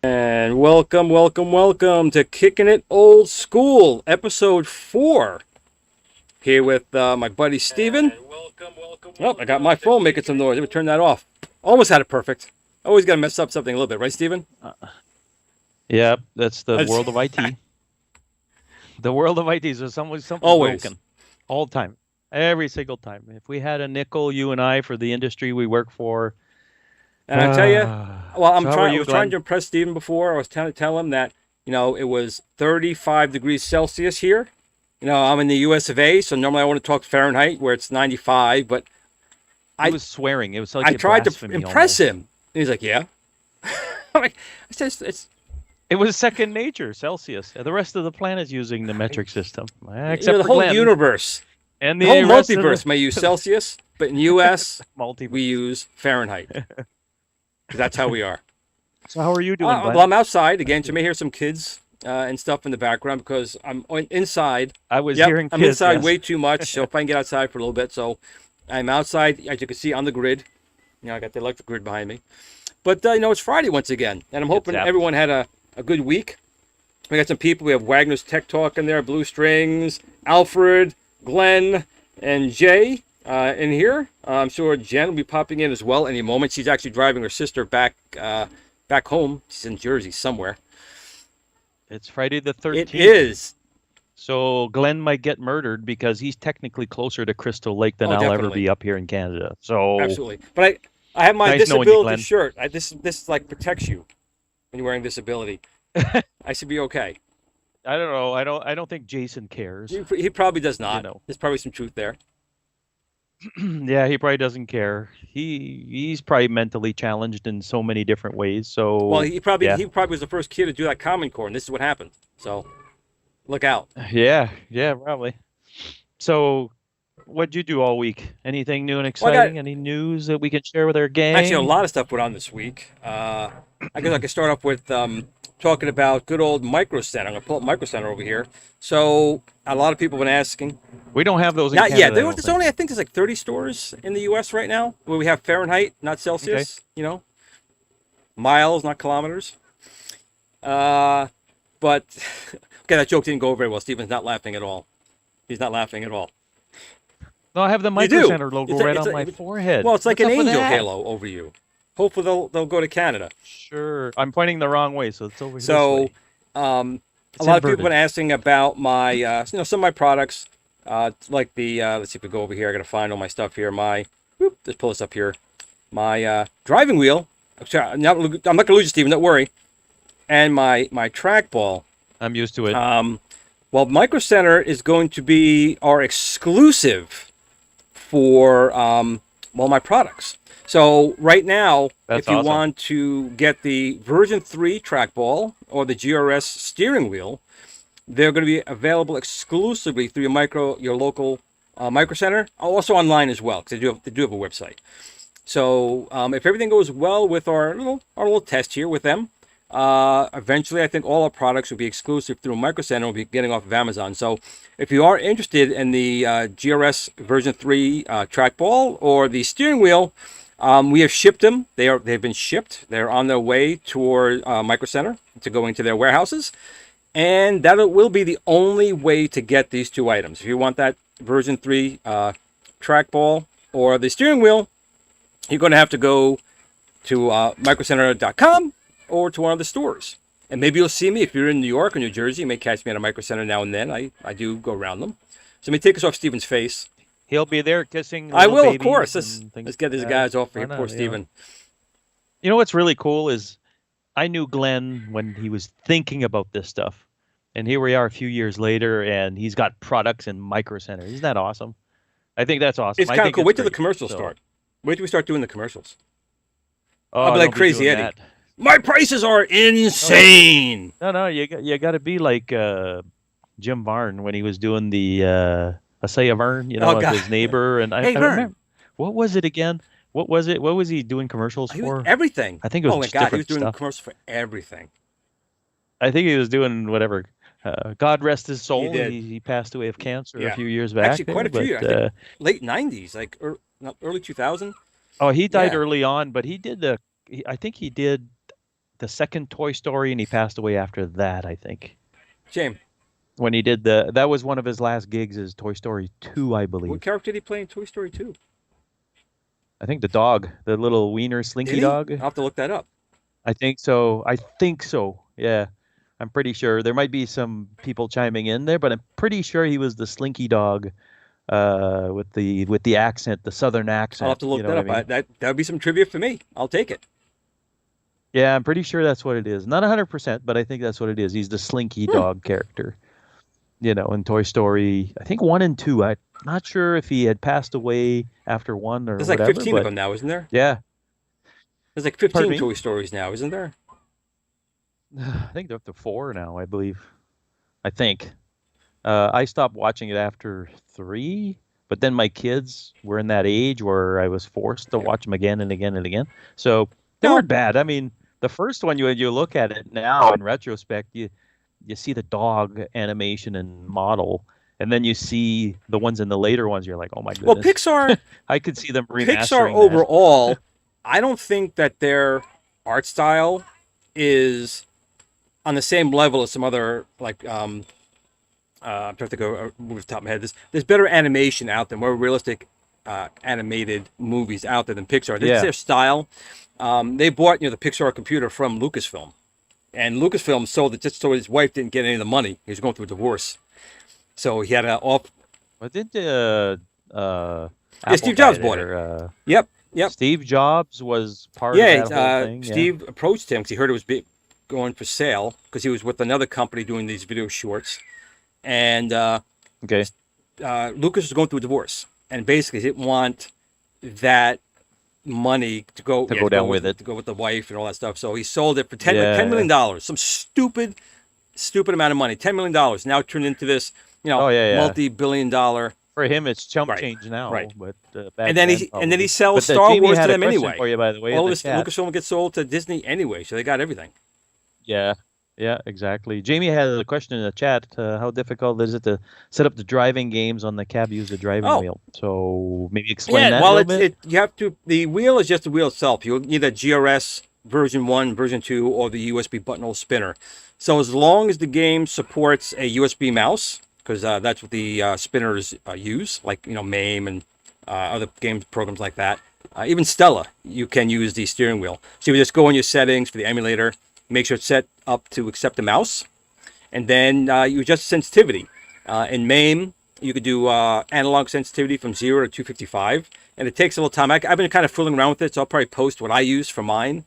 And welcome to Kicking It Old School, episode 4. Here with my buddy Steven. Oh, I got my phone making some noise. Let me turn that off. Almost had it perfect. Always got to mess up something a little bit, right, Steven? Yeah, that's the That's- world of IT. The world of IT is something Always. broken all the time, every single time. If we had a nickel, you and I, for the industry we work for. And I tell you, well, I was Glenn? trying to impress Steven before. I was trying to tell him that, it was 35 degrees Celsius here. I'm in the US of A, so normally I want to talk Fahrenheit where it's 95, but I was swearing. It was like I tried to blasphemy impress almost. him. And he's like, yeah. I said, It was second nature, Celsius. The rest of the planet's using the metric system, except the for whole Glenn. universe. And The whole multiverse may use Celsius, but in US, we use Fahrenheit. 'Cause that's how we are. So how are you doing, Glenn? Well, I'm outside again. So you may hear some kids and stuff in the background because I'm inside. I was hearing I'm kids, inside yes. way too much. So if I can get outside for a little bit, so I'm outside, as you can see on the grid. I got the electric grid behind me. But it's Friday once again, and I'm hoping everyone had a good week. We got some people. We have Wagner's Tech Talk in there, Blue Strings, Alfred, Glenn, and Jay in here. I'm sure Jen will be popping in as well any moment. She's actually driving her sister back home. She's in Jersey somewhere. It's Friday the 13th. It is. So Glenn might get murdered because he's technically closer to Crystal Lake than I'll ever be up here in Canada. So absolutely. But I have my nice disability shirt. This like protects you when you're wearing disability. I should be okay. I don't know. I don't think Jason cares. He probably does not. There's probably some truth there. Yeah, he probably doesn't care. He's probably mentally challenged in so many different ways. So well, he probably was the first kid to do that Common Core, and this is what happened. So look out. Yeah, probably. So what'd you do all week? Anything new and exciting? Any news that we can share with our gang? Actually, a lot of stuff went on this week. I guess I could start off with talking about good old Micro Center. I'm going to pull up Micro Center over here. So a lot of people have been asking. We don't have those in Canada. Not yet. There's only, I think there's like 30 stores in the U.S. right now where we have Fahrenheit, not Celsius. Okay. Miles, not kilometers. But, okay, that joke didn't go very well. Steven's not laughing at all. He's not laughing at all. No, I have the Micro Center logo right on my forehead. Well, it's like an angel halo over you. Hopefully they'll go to Canada. Sure. I'm pointing the wrong way, so it's over here. So, a lot of people have been asking about my, some of my products, like the, let's see if we go over here. I got to find all my stuff here. Let's pull this up here. My driving wheel. I'm not going to lose you, Steven. Don't worry. And my trackball. I'm used to it. Well, Micro Center is going to be our exclusive for my products. So right now, if you want to get the version 3 trackball or the GRS steering wheel, they're going to be available exclusively through your local Micro Center, also online as well, because they do have a website. So if everything goes well with our little test here with them, eventually I think all our products will be exclusive through Micro Center. We'll be getting off of Amazon. So if you are interested in the GRS version 3 trackball or the steering wheel, we have shipped them. They've been shipped. They're on their way toward Micro Center to go into their warehouses. And that will be the only way to get these two items. If you want that version 3 trackball or the steering wheel, you're going to have to go to microcenter.com or to one of the stores. And maybe you'll see me if you're in New York or New Jersey. You may catch me at a Micro Center now and then. I do go around them. So let me take this off Steven's face. He'll be there kissing. I will, of course. Let's get these guys off here. Poor Steven. You know what's really cool is I knew Glenn when he was thinking about this stuff. And here we are a few years later, and he's got products in Micro Center. Isn't that awesome? I think that's awesome. It's kind of cool. Wait till the commercials start. Wait till we start doing the commercials. I'll be like Crazy Eddie. My prices are insane. No, you got to be like Jim Varn when he was doing the Asaya Vern, of his neighbor. And I remember, what was it again? What was it? What was he doing commercials for? Everything. I think it was just different he was doing stuff. commercials for everything. I think he was doing whatever. God rest his soul. He passed away of cancer a few years back. Actually, quite a few years. I think late 90s, like early 2000. Oh, he died early on, but he did I think he did the second Toy Story, and he passed away after that, I think. Shame. When he did that was one of his last gigs, is Toy Story 2, I believe. What character did he play in Toy Story 2? I think the dog, the little wiener slinky dog. I'll have to look that up. I think so. Yeah. I'm pretty sure. There might be some people chiming in there, but I'm pretty sure he was the slinky dog with the accent, the southern accent. I'll have to look that up. I mean? That would be some trivia for me. I'll take it. Yeah, I'm pretty sure that's what it is. Not 100%, but I think that's what it is. He's the slinky dog character, in Toy Story, I think 1 and 2. I'm not sure if he had passed away after 1 or There's whatever. There's like 15 of them now, isn't there? Yeah. There's like 15 Toy Stories now, isn't there? I think they're up to 4 now, I believe. I think. I stopped watching it after 3, but then my kids were in that age where I was forced to watch them again and again and again. So they weren't bad. I mean, the first one, you look at it now in retrospect, you see the dog animation and model, and then you see the ones in the later ones. You're like, oh my goodness. Well, Pixar, I could see them remastering. Pixar overall, I don't think that their art style is on the same level as some other, like, I'm trying to go move off the top of my head. There's better animation out there, more realistic animated movies out there than Pixar. That's their style. They bought the Pixar computer from Lucasfilm, and Lucasfilm sold it just so his wife didn't get any of the money. He was going through a divorce, so he had an off. What did Steve Jobs bought it. Yep. Steve Jobs was part of that whole thing. Steve approached him because he heard it was going for sale because he was with another company doing these video shorts, and Lucas was going through a divorce, and basically he didn't want that money to go down with the wife and all that stuff. So he sold it for $10 million, some stupid amount of money. $10 million now turned into this, multi-billion-dollar. For him, it's chump change now. Right. But and then he sells Star Wars to them anyway. For you, by the way, all this Lucasfilm gets sold to Disney anyway, so they got everything. Yeah, exactly. Jamie had a question in the chat. How difficult is it to set up the driving games on the cab user driving wheel? So maybe explain that a little bit. You have to. The wheel is just the wheel itself. You'll need a GRS version 1, version 2, or the USB buttonhole spinner. So as long as the game supports a USB mouse, because that's what the spinners use, like MAME and other game programs like that. Even Stella, you can use the steering wheel. So you just go in your settings for the emulator. Make sure it's set up to accept the mouse, and then you adjust sensitivity. In MAME, you could do analog sensitivity from 0 to 255, and it takes a little time. I've been kind of fooling around with it, so I'll probably post what I use for mine,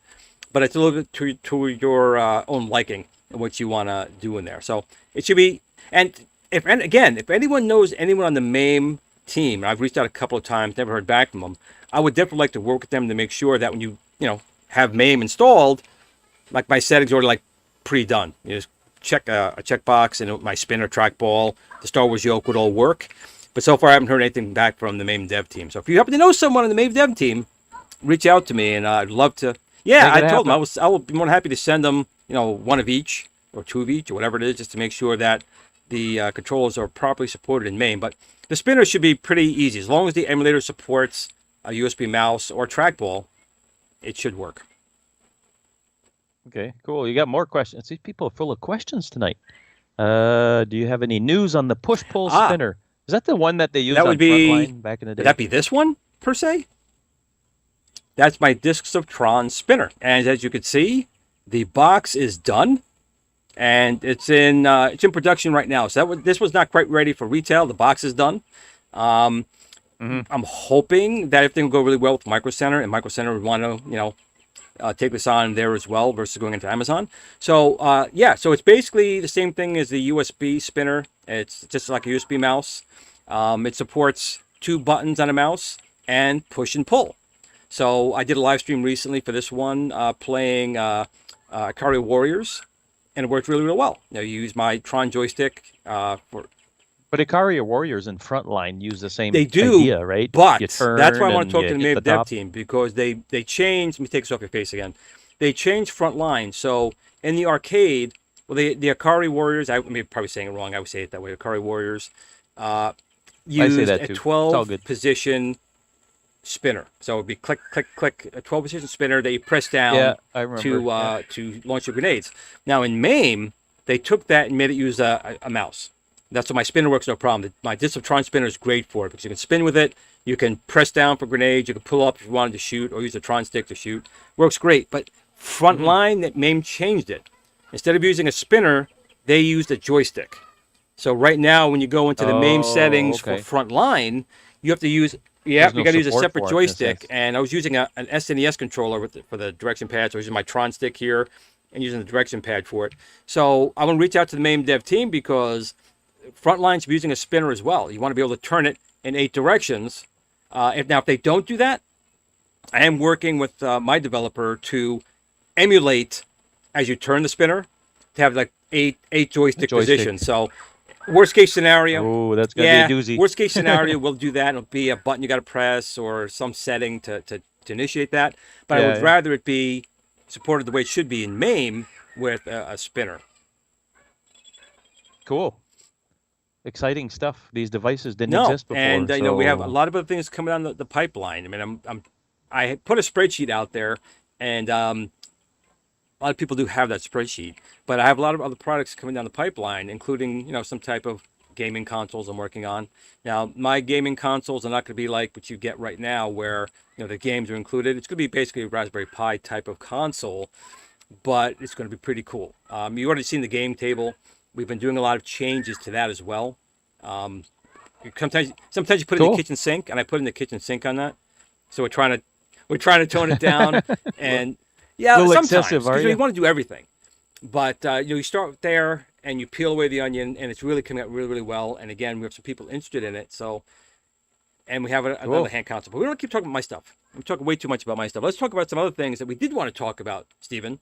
but it's a little bit to your own liking and what you want to do in there. So it should be, and if anyone knows anyone on the MAME team, and I've reached out a couple of times, never heard back from them, I would definitely like to work with them to make sure that when you have MAME installed, like my settings are already pre-done. You just check a checkbox, and my spinner, trackball, the Star Wars yoke would all work. But so far, I haven't heard anything back from the MAME dev team. So if you happen to know someone on the MAME dev team, reach out to me, and I'd love to. Yeah, I told them I will be more than happy to send them, one of each or 2 of each or whatever it is, just to make sure that the controllers are properly supported in MAME. But the spinner should be pretty easy as long as the emulator supports a USB mouse or trackball. It should work. Okay, cool. You got more questions. These people are full of questions tonight. Do you have any news on the push-pull spinner? Is that the one that they used on Frontline back in the day? Would that be this one, per se? That's my Discs of Tron spinner. And as you can see, the box is done. And it's in production right now. So this was not quite ready for retail. The box is done. I'm hoping that everything will go really well with Micro Center, and Micro Center would want to, take this on there as well versus going into Amazon. So so it's basically the same thing as the USB spinner. It's just like a USB mouse. It supports 2 buttons on a mouse and push and pull. So I did a live stream recently for this one playing Ikari Warriors, and it worked really, really well. You use my Tron joystick for. But Ikari Warriors and Frontline use the same idea, right? But that's why I want to talk to the MAME dev team, because they changed. Let me take this off your face again. They changed Frontline. So in the arcade, the Ikari Warriors, I'm probably saying it wrong. I would say it that way. Ikari Warriors used a 12 position spinner. So it would be click, click, click, a 12-position spinner that you press down Yeah, I remember. to launch your grenades. Now in MAME, they took that and made it use a mouse. That's why my spinner works no problem. My Disciptron spinner is great for it because you can spin with it. You can press down for grenades. You can pull up if you wanted to shoot, or use a Tron stick to shoot. Works great. But Frontline, that MAME changed it. Instead of using a spinner, they used a joystick. So right now, when you go into the MAME settings for Frontline, you have to use you got to use a separate joystick. And I was using an SNES controller for the direction pad. So I was using my Tron stick here and using the direction pad for it. So I want to reach out to the MAME dev team because Frontline's using a spinner as well. You want to be able to turn it in 8 directions. If they don't do that, I am working with my developer to emulate as you turn the spinner to have like eight joystick positions. So worst case scenario. Oh, that's gonna be a doozy. Worst case scenario, we'll do that. It'll be a button you got to press or some setting to initiate that. But I would rather it be supported the way it should be in MAME with a spinner. Cool. Exciting stuff. These devices didn't exist before. And you know, we have a lot of other things coming down the pipeline. I mean, I put a spreadsheet out there, and a lot of people do have that spreadsheet. But I have a lot of other products coming down the pipeline, including, you know, some type of gaming consoles I'm working on. Now, my gaming consoles are not going to be like what you get right now, where, you know, the games are included. It's going to be basically a Raspberry Pi type of console, but it's going to be pretty cool. You already seen the game table. We've been doing a lot of changes to that as well. Sometimes you put it in the kitchen sink, and I put in the kitchen sink on that. So we're trying to tone it down, and sometimes excessive, because we want to do everything. But you know, you start there and you peel away the onion, and it's really coming out really, really well. And again, we have some people interested in it. So, and we have another hand console. But we don't keep talking about my stuff. I'm talking way too much about my stuff. Let's talk about some other things that we did want to talk about, Stephen.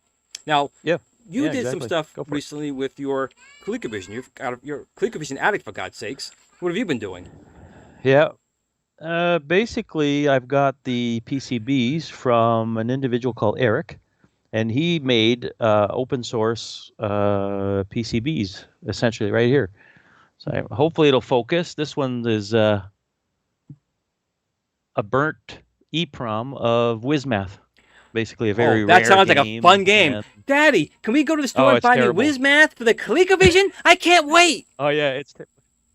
Now, you did some stuff recently with your ColecoVision. You've got your ColecoVision addict, for God's sakes. What have you been doing? Yeah. Basically, I've got the PCBs from an individual called Eric, and he made open source PCBs, essentially, right here. So hopefully it'll focus. This one is a burnt EPROM of WizMath. Basically a very rare that sounds game. like a fun game. And Daddy, can we go to the store and buy me WizMath for the ColecoVision? I can't wait. Oh yeah,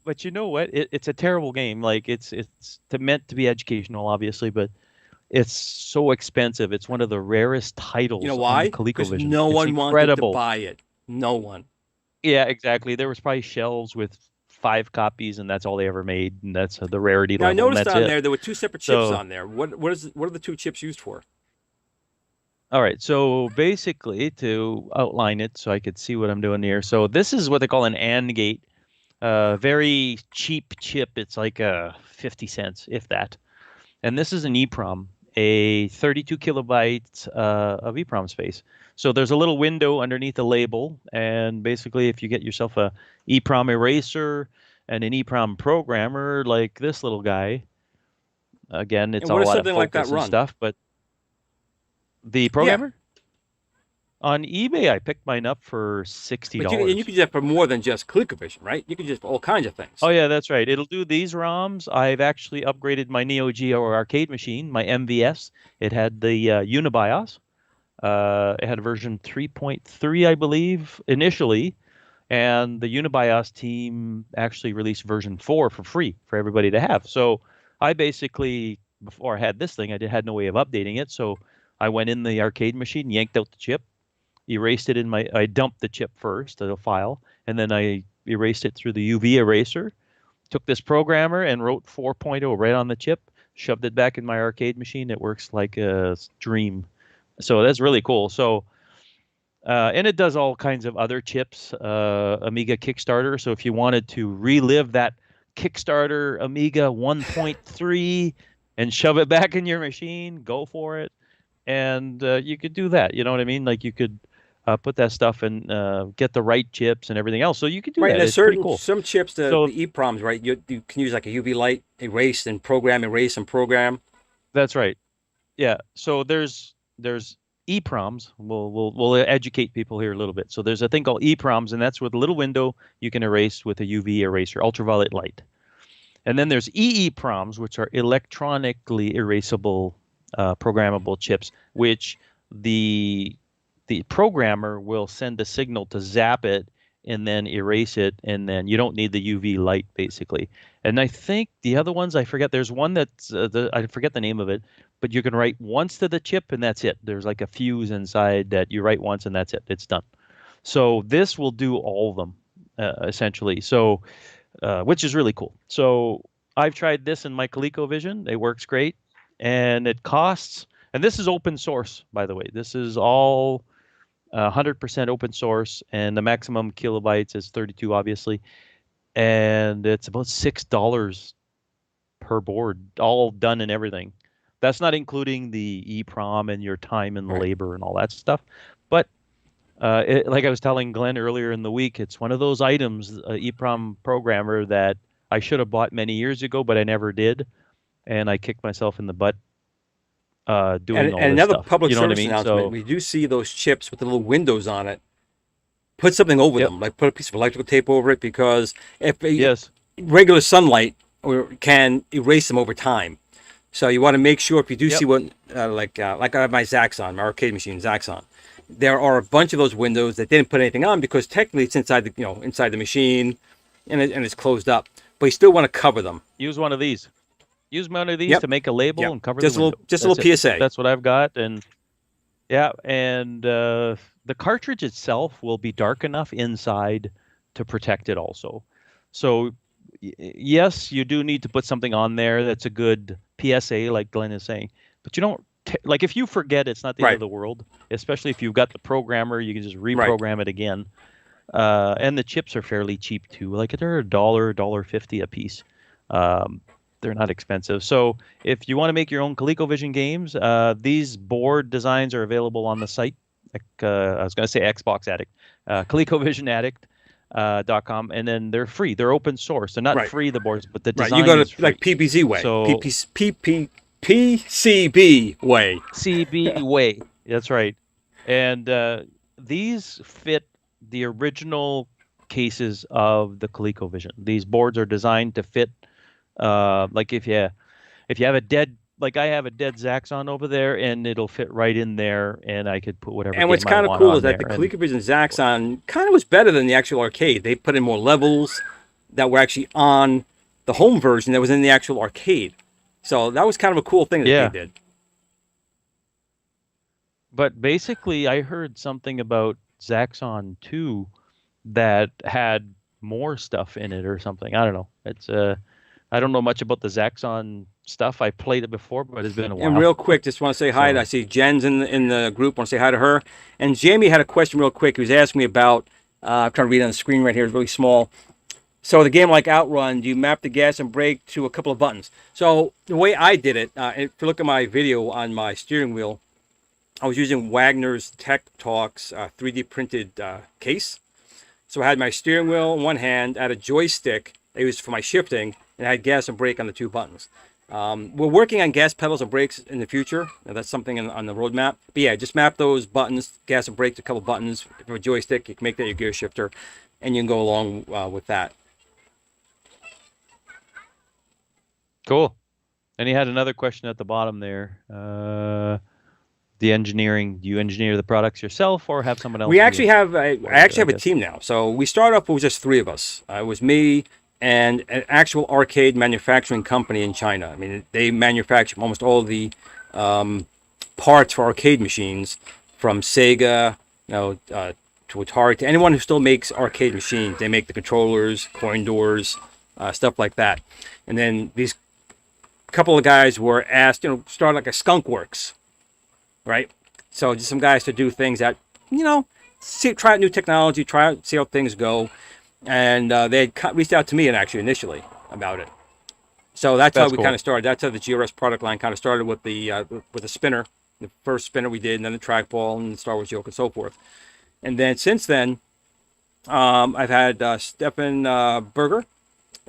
but you know what? It's a terrible game. Like it's meant to be educational, obviously, but it's so expensive. It's one of the rarest titles. You know why? Because no one wanted to buy it. No one. Yeah, exactly. There was probably shelves with 5 copies, and that's all they ever made, and that's the rarity level. I noticed on there were 2 separate chips on there. What are the 2 chips used for? All right, so basically, to outline it so I could see what I'm doing here. So this is what they call an AND gate. Very cheap chip. It's like 50 cents, if that. And this is an EPROM, a 32 kilobytes of EPROM space. So there's a little window underneath the label, and basically if you get yourself a EPROM eraser and an EPROM programmer like this little guy, again, it's all out of focus and stuff, but the programmer? On eBay, I picked mine up for $60. But you could get for more than just ColecoVision, right? You could just all kinds of things. Oh yeah, that's right. It'll do these ROMs. I've actually upgraded my Neo Geo arcade machine, my MVS. It had the Unibios. It had version 3.3, I believe, initially, and the Unibios team actually released version 4 for free for everybody to have. So I basically, before I had this thing, I had no way of updating it. So I went in the arcade machine, yanked out the chip, erased it I dumped the chip first as a file, and then I erased it through the UV eraser, took this programmer and wrote 4.0 right on the chip, shoved it back in my arcade machine. It works like a dream. So that's really cool. So, and it does all kinds of other chips, Amiga Kickstarter. So if you wanted to relive that Kickstarter Amiga 1.3 and shove it back in your machine, go for it. And you could do that. You know what I mean? Like you could put that stuff and get the right chips and everything else. So you could do that. It's pretty cool. Some chips, the EPROMs, right? You can use like a UV light, erase and program. That's right. Yeah. So there's EPROMs. We'll educate people here a little bit. So there's a thing called EPROMs, and that's with a little window you can erase with a UV eraser, ultraviolet light. And then there's EEPROMs, which are electronically erasable programmable chips, which the programmer will send a signal to zap it and then erase it, and then you don't need the UV light, basically. And I think the other ones, I forget. There's one that's I forget the name of it, but you can write once to the chip and that's it. There's like a fuse inside that you write once and that's it. It's done. So this will do all of them essentially. So which is really cool. So I've tried this in my ColecoVision. It works great, and it costs. And this is open source, by the way. This is all 100% open source, and the maximum kilobytes is 32, obviously. And it's about $6 per board, all done and everything. That's not including the EPROM and your time and labor and all that stuff. But like I was telling Glenn earlier in the week, it's one of those items, EPROM programmer, that I should have bought many years ago, but I never did. And I kicked myself in the butt doing all this stuff. And another public you know service announcement, we do see those chips with the little windows on it. Put something over them, like put a piece of electrical tape over it, because if regular sunlight can erase them over time. So you want to make sure, if you do see one, like I have my Zaxxon, my arcade machine Zaxxon, there are a bunch of those windows that didn't put anything on because technically it's inside the inside the machine, and it's closed up. But you still want to cover them. Use one of these. Use one of these to make a label and cover the window. Just a little PSA. That's what I've got, and the cartridge itself will be dark enough inside to protect it also. So yes, you do need to put something on there that's a good PSA, like Glenn is saying, but you don't like, if you forget, it's not the end of the world, especially if you've got the programmer, you can just reprogram it again. And the chips are fairly cheap too. Like they're $1.50 a piece. They're not expensive. So if you want to make your own ColecoVision games, these board designs are available on the site. I was going to say Xbox Addict, ColecoVisionAddict.com, and then they're free. They're open source. They're not free, the boards, but the design you go to is free. like PPZ way. So PCB way. CB way. That's right. And these fit the original cases of the ColecoVision. These boards are designed to fit. Like if you have a dead, like I have a dead Zaxxon over there, and it'll fit right in there, and I could put whatever. And what's kind of cool is that the ColecoVision Zaxxon kind of was better than the actual arcade. They put in more levels that were actually on the home version that was in the actual arcade. So that was kind of a cool thing that they did. But basically, I heard something about Zaxxon 2 that had more stuff in it or something. I don't know. It's I don't know much about the Zaxxon stuff. I played it before, but it's been a while. And real quick, just want to say hi. I see Jen's in the group. Want to say hi to her. And Jamie had a question real quick. He was asking me about, I'm trying to read on the screen right here. It's really small. So the game like Outrun, do you map the gas and brake to a couple of buttons? So the way I did it, if you look at my video on my steering wheel, I was using Wagner's Tech Talks 3D printed case. So I had my steering wheel in one hand, I had a joystick I used for my shifting, and I had gas and brake on the two buttons. We're working on gas pedals and brakes in the future. That's something on the roadmap. But yeah, just map those buttons, gas and brake, to a couple buttons. For a joystick, you can make that your gear shifter, and you can go along with that. Cool. And he had another question at the bottom there. The engineering, do you engineer the products yourself or have someone else? We actually have I actually have a team now. So we started off with just three of us. It was me and an actual arcade manufacturing company in China. I mean, they manufacture almost all the parts for arcade machines, from Sega, to Atari, to anyone who still makes arcade machines. They make the controllers, coin doors, stuff like that. And then these couple of guys were asked, start like a Skunk Works. Right, so just some guys to do things that, try out new technology, see how things go, and they had reached out to me initially about it. So that's how we kind of started. That's how the GRS product line kind of started with the spinner, the first spinner we did, and then the trackball and the Star Wars joke and so forth. And then since then, I've had Stefan Berger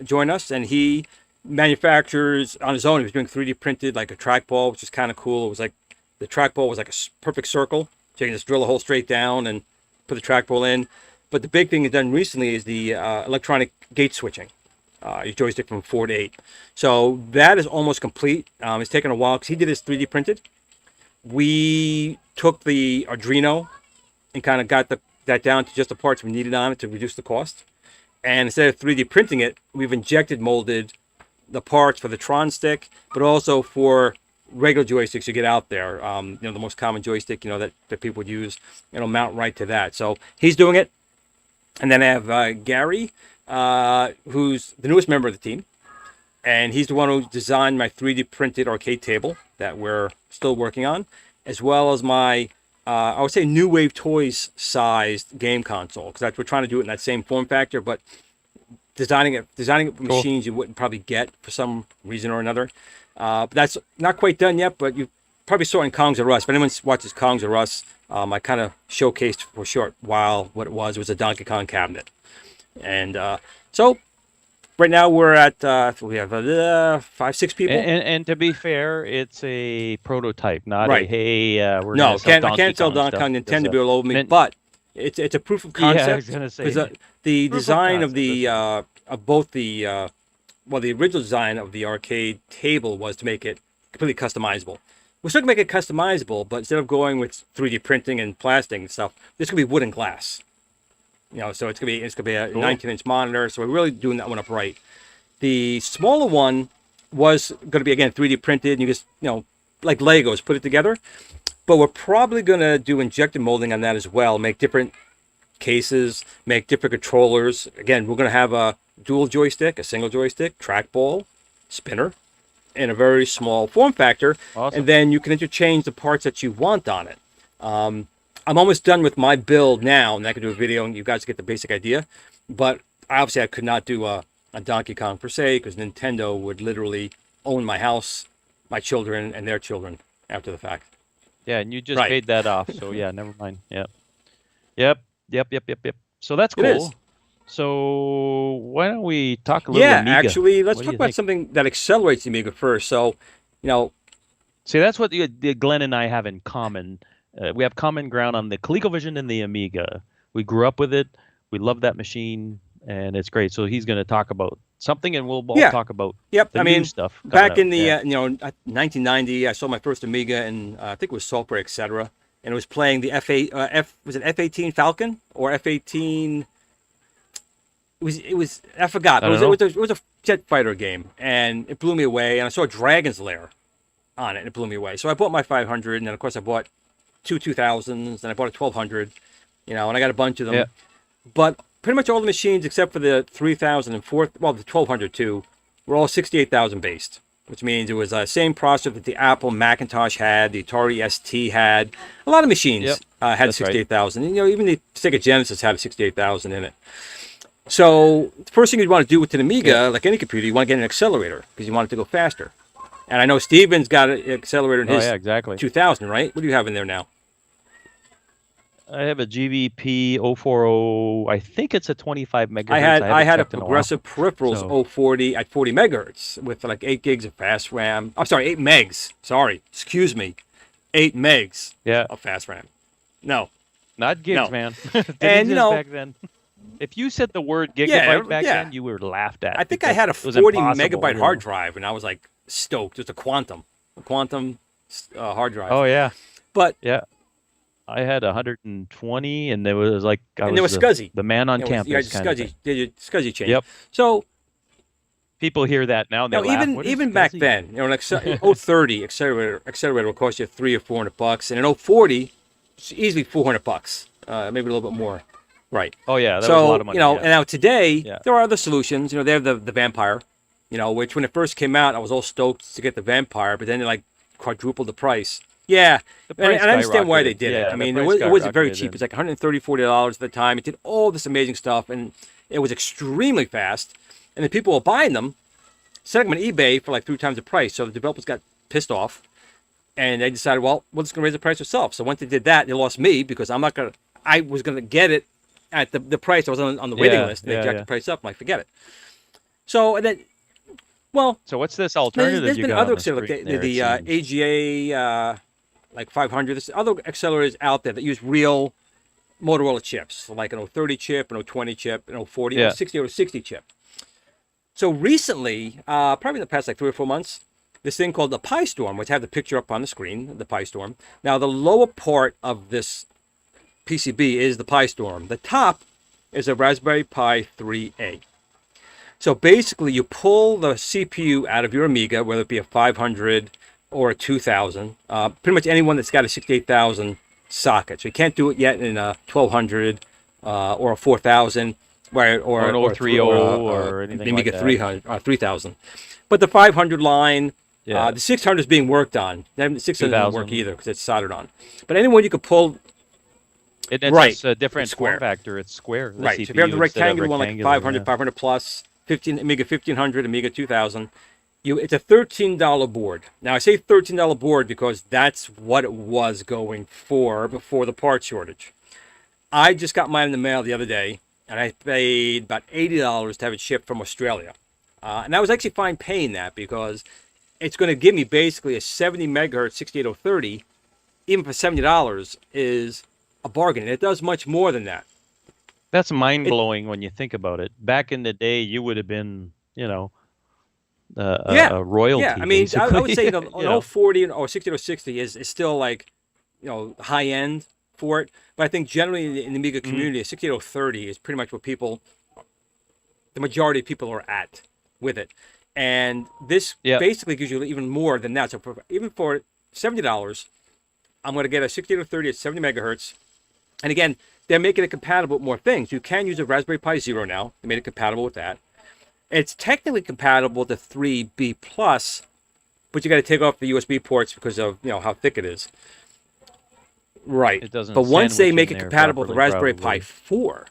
join us, and he manufactures on his own. He was doing 3D printed like a trackball, which is kind of cool. It was like, the trackball was like a perfect circle, so you can just drill a hole straight down and put the trackball in. But the big thing he's done recently is the electronic gate switching. your joystick from 4 to 8. So that is almost complete. It's taken a while because he did his 3D printed. We took the Arduino and kind of got that down to just the parts we needed on it to reduce the cost. And instead of 3D printing it, we've injected molded the parts for the Tron stick, but also for regular joysticks you get out there. The most common joystick, that people would use, mount right to that. So he's doing it. And then I have Gary, who's the newest member of the team. And he's the one who designed my 3D printed arcade table that we're still working on, as well as my, I would say, New Wave Toys sized game console, because we're trying to do it in that same form factor, but designing it with machines you wouldn't probably get for some reason or another. But that's not quite done yet, but you probably saw it in Kongs of Rust. If anyone watches Kongs of Rust, I kind of showcased for a short while what it was. It was a Donkey Kong cabinet. And so right now we're at, we have 5-6 people. And to be fair, it's a prototype, not right. a, hey, we're no, going to sell Donkey I can't sell Donkey Kong. Nintendo will over me, but it's a proof of concept. Yeah, I was going to say. The design of the, of both the, the original design of the arcade table was to make it completely customizable. We're still going to make it customizable, but instead of going with 3D printing and plastic and stuff, this could be wood and glass. So it's gonna be a 19-inch monitor. So we're really doing that one up right. The smaller one was going to be, again, 3D printed, and you just, like Legos, put it together. But we're probably going to do injected molding on that as well, make different cases, make different controllers. Again, we're going to have a dual joystick, a single joystick, trackball, spinner, in a very small form factor. Awesome. And then you can interchange the parts that you want on it. I'm almost done with my build now, and I can do a video, and you guys get the basic idea. But obviously, I could not do a Donkey Kong per se, because Nintendo would literally own my house, my children, and their children after the fact. Yeah, and you just paid that off, so yeah, never mind. Yep. So that's cool. So why don't we talk a little Amiga? Yeah, actually, let's talk about something that accelerates the Amiga first. So, see, that's what Glenn and I have in common. We have common ground on the ColecoVision and the Amiga. We grew up with it. We love that machine, and it's great. So he's going to talk about something, and we'll all talk about the new stuff. Back in the 1990, I saw my first Amiga, and I think it was Software, etc. And it was playing the was it F-18 Falcon or F-18? It was I forgot. It was a jet fighter game, and it blew me away. And I saw Dragon's Lair on it, and it blew me away. So I bought my 500, and then of course I bought two 2000s, and I bought a 1200, and I got a bunch of them. Yeah. But pretty much all the machines except for the 3000 and the 1200 too, were all 68,000 based, which means it was the same processor that the Apple Macintosh had, the Atari ST had. A lot of machines had 68,000. Right. And, even the Sega Genesis had a 68,000 in it. So the first thing you'd want to do with an Amiga, like any computer, you want to get an accelerator because you want it to go faster. And I know Steven's got an accelerator in his 2000, right? What do you have in there now? I have a GVP 040. I think it's a 25 megahertz. I had a Progressive Peripherals 040 at 40 megahertz with like 8 gigs of fast RAM. I'm sorry, 8 megs. Sorry, excuse me. 8 megs of fast RAM. No. Not gigs, man. And, back then. If you said the word gigabyte back then, you were laughed at. I think I had a 40 megabyte hard drive, and I was like stoked. It was a quantum hard drive. Oh, yeah. But I had 120, and there was like there was SCSI, the man on campus. You had SCSI chain. Yep. So people hear that now. They laugh. Even back then, an 030 accelerator will cost you $300 or $400, and an 040, it's easily $400, maybe a little bit more. Right. Oh yeah, that was a lot of money. And now today there are other solutions. They have the Vampire, which when it first came out, I was all stoked to get the Vampire, but then they like quadrupled the price. Yeah, and I understand why they did it. I mean, it wasn't very cheap. It's like $130, $40 at the time. It did all this amazing stuff, and it was extremely fast. And the people were buying them, selling them on eBay for like 3 times the price. So the developers got pissed off, and they decided, well, we're just going to raise the price ourselves. So once they did that, they lost me because I was going to get it at the price I was on the waiting list. And they jacked the price up. I'm like, forget it. So, and then, so what's this alternative? There's been other accelerators, like the AGA, like 500. There's other accelerators out there that use real Motorola chips, like an 030 chip, an 020 chip, an 040, an 60 chip. So recently, probably in the past like 3 or 4 months, this thing called the Pi Storm, which I have the picture up on the screen, the Pi Storm. Now, the lower part of this PCB is the Pi Storm. The top is a Raspberry Pi 3A. So basically, you pull the CPU out of your Amiga, whether it be a 500 or a 2000, pretty much anyone that's got a 68,000 socket. So you can't do it yet in a 1200 or a 4000, right? Or an 030 or anything Amiga like that. 300, 3000. But the 500 line, Yeah. the 600 is being worked on. The 600 doesn't 2000. work either because it's soldered on. But anyone you could pull, It's Right. just a different It's square. form factor. It's square. The right? So if CPU you have the instead of rectangular one like rectangular, 500, yeah. 500 plus, 15 Amiga 1500, Amiga 2000, it's a $13 board. Now I say $13 board because that's what it was going for before the part shortage. I just got mine in the mail the other day, and I paid about $80 to have it shipped from Australia. And I was actually fine paying that because it's going to give me basically a 70 megahertz 68030, even for $70 is a bargain. And it does much more than that. That's mind blowing when you think about it. Back in the day, you would have been, a royalty. Yeah. I mean, I would say an you know. 040 or 6060 is still like, high end for it. But I think generally in the Amiga community, a 68030 is pretty much what the majority of people are at with it. And this basically gives you even more than that. So even for $70, I'm going to get a 6830 at 70 megahertz. And again, they're making it compatible with more things. You can use a Raspberry Pi Zero now. They made it compatible with that. It's technically compatible to 3B plus, but you got to take off the USB ports because of how thick it is. Right. It doesn't. But once they sandwich make in it there compatible with the properly, Raspberry Pi probably. 4,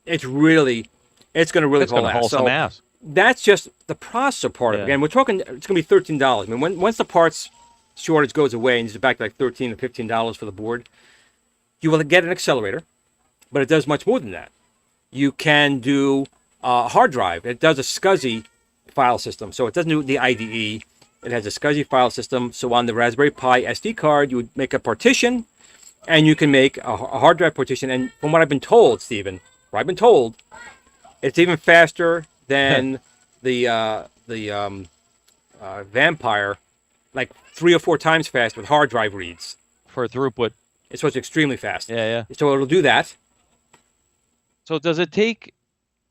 it's going to really It's going to haul some ass. that's just the processor part of it. Yeah. And we're talking, it's going to be $13. I mean, once the parts shortage goes away and it's back to like $13 or $15 for the board, you will get an accelerator, but it does much more than that. You can do a hard drive. It does a SCSI file system. So it doesn't do the IDE. It has a SCSI file system. So on the Raspberry Pi SD card, you would make a partition, and you can make a hard drive partition. And from what I've been told, Stephen, it's even faster than the Vampire, like 3 or 4 times fast with hard drive reads. For throughput. It's supposed to be extremely fast. Yeah. So it'll do that. So does it take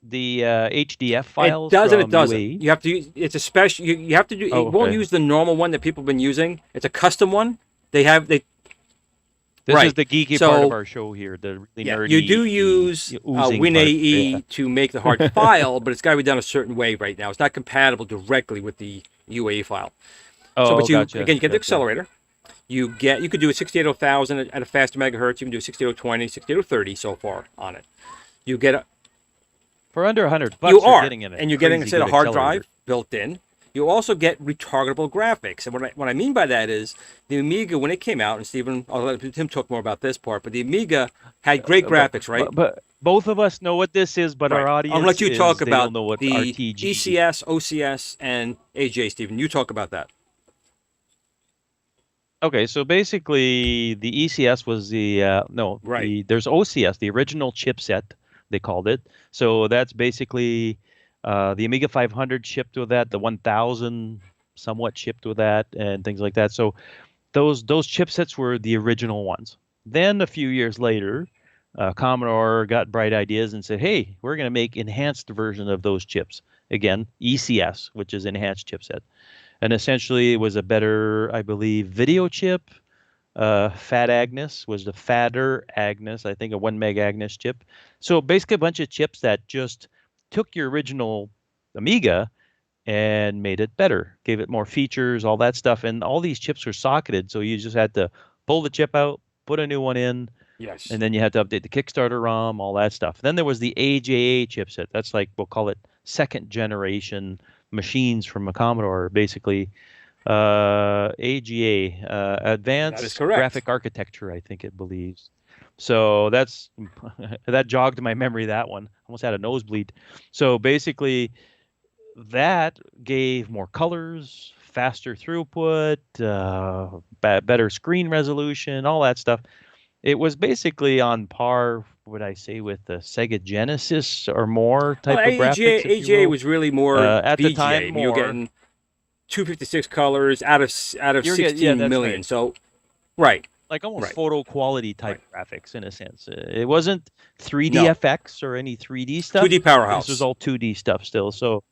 the HDF files? It does from and it doesn't. UAE? You have to use. It's a special. You have to do. Oh, It won't okay. use the normal one that people have been using. It's a custom one. They This Right. is the geeky So- part of our show here. The really nerdy. you do use oozing WinAE part. to make the hard file, but it's got to be done a certain way right now. It's not compatible directly with the UAE file. Oh, But you gotcha. again, you get the Gotcha. accelerator. You could do a 68000 at a faster megahertz. You can do a 68020, 68030 so far on it. You get For under $100, you you're are, getting it. and you're getting Crazy instead of good hard accelerator. drive built in. You also get retargetable graphics, and what I mean by that is the Amiga when it came out, and Stephen, I'll let him talk more about this part, but the Amiga had great graphics, right? But both of us know what this is, but our Right. audience I'll let you talk they about don't know what the RTG. ECS, OCS, and AJ. Stephen, you talk about that. Okay, so basically the ECS was Right. there's OCS, the original chipset, they called it. So that's basically the Amiga 500 shipped with that, the 1000 somewhat shipped with that, and things like that. So those chipsets were the original ones. Then a few years later, Commodore got bright ideas and said, hey, we're going to make enhanced version of those chips. Again, ECS, which is enhanced chipset. And essentially it was a better, I believe, video chip. Fat Agnes was the fatter Agnes, I think a 1 meg Agnes chip. So basically a bunch of chips that just took your original Amiga and made it better, gave it more features, all that stuff. And all these chips were socketed, so you just had to pull the chip out, put a new one in, Yes. and then you had to update the Kickstarter ROM, all that stuff. Then there was the AJA chipset. That's like, we'll call it second generation machines from a Commodore, basically. AGA, That is Advanced correct. Graphic Architecture, I think it believes. So that's that jogged my memory, that one. Almost had a nosebleed. So basically, that gave more colors, faster throughput, better screen resolution, all that stuff. It was basically on par, would I say, with the Sega Genesis or more Well, type of graphics, if you AGA will. was really more At the VGA. time, I mean, you're more. getting 256 colors out of You're getting, yeah, 16 that's million. right. So, right, Like almost right, photo quality type right. graphics in a sense. It wasn't 3D No, FX or any 3D stuff. 2D This was powerhouse. all 2D stuff still. So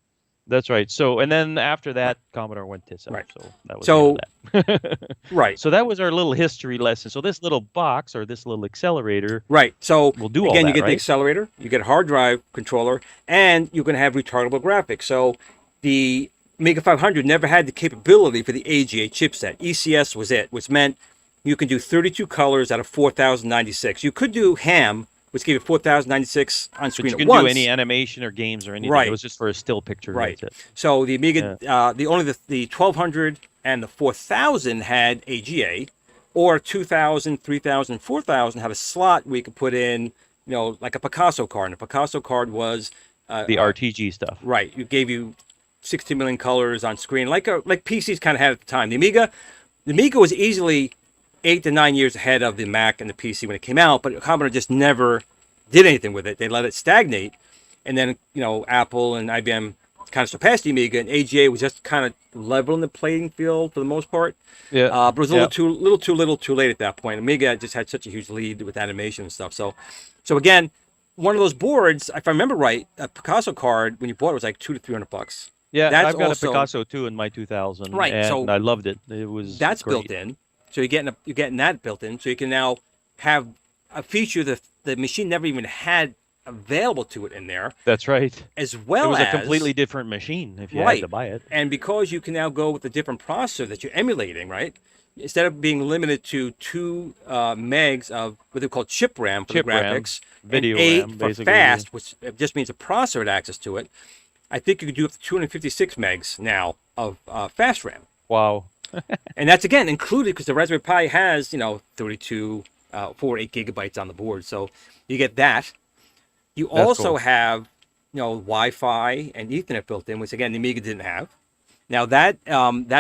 that's right. So, and then after that, Right, Commodore went tits up. right. So that was the end of So, that. right, So that was our little history lesson. So this little box or this little accelerator right. So will do all again, you that, get the right? accelerator, you get a hard drive controller, and you can have retardable graphics. So the Amiga 500 never had the capability for the AGA chipset. ECS was it, which meant you can do 32 colors out of 4096. You could do ham, which gave you 4096 on screen But you at can once. do any animation or games or anything. It Right, was just for a still picture. right. That's it. So the Amiga, Yeah. the 1200 and the 4000 had AGA, or 2000, 3000, 4000 had a slot where you could put in, like a Picasso card. And a Picasso card was The RTG stuff. right. You gave you 16 million colors on screen, like PCs kind of had at the time. The Amiga was easily 8 to 9 years ahead of the Mac and the PC when it came out, but Commodore just never did anything with it. They let it stagnate, and then Apple and IBM kind of surpassed the Amiga, and AGA was just kind of leveling the playing field for the most part. Yeah. But it was a little too late at that point. Amiga just had such a huge lead with animation and stuff. So again, one of those boards, if I remember right, a Picasso card when you bought it was like $200 to $300. Yeah, That's I've got also, a Picasso too in my 2000, right. and So I loved it. It was that's great. built in. So you're getting that built in. So you can now have a feature that the machine never even had available to it in there, That's right. as It well was as a completely different machine if you had right. to buy it. And because you can now go with a different processor that you're emulating, right? Instead of being limited to 2 megs of what they call chip RAM for Chip the RAM, graphics, video and 8 RAM, for basically. fast, which just means a processor had access to it. I think you could do up to 256 megs now of fast RAM. Wow. And that's, again, included because the Raspberry Pi has, 32, 8 gigabytes on the board. So you get that. You That's also cool. have, Wi-Fi and Ethernet built in, which, again, the Amiga didn't have. Now that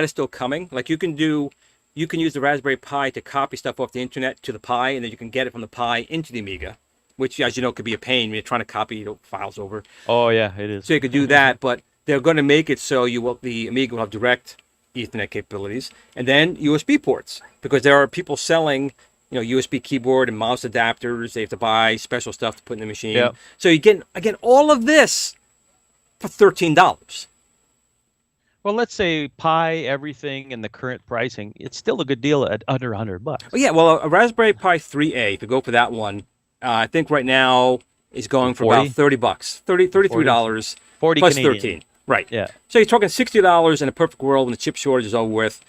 is still coming. Like you can use the Raspberry Pi to copy stuff off the internet to the Pi, and then you can get it from the Pi into the Amiga, which, as you know, could be a pain when you're trying to copy files over. Oh yeah, it is. So you could do that, but they're going to make it so the Amiga will have direct Ethernet capabilities, and then USB ports, because there are people selling, USB keyboard and mouse adapters. They have to buy special stuff to put in the machine. Yep. So you get, again, all of this for $13. Well, let's say Pi, everything, and the current pricing, it's still a good deal at under $100. Oh yeah, well, a Raspberry Pi 3A, if you go for that one, I think right now is going for 40? about $30, $33 40 plus Canadian. 13. Right. Yeah. So you're talking $60 in a perfect world when the chip shortage is over with.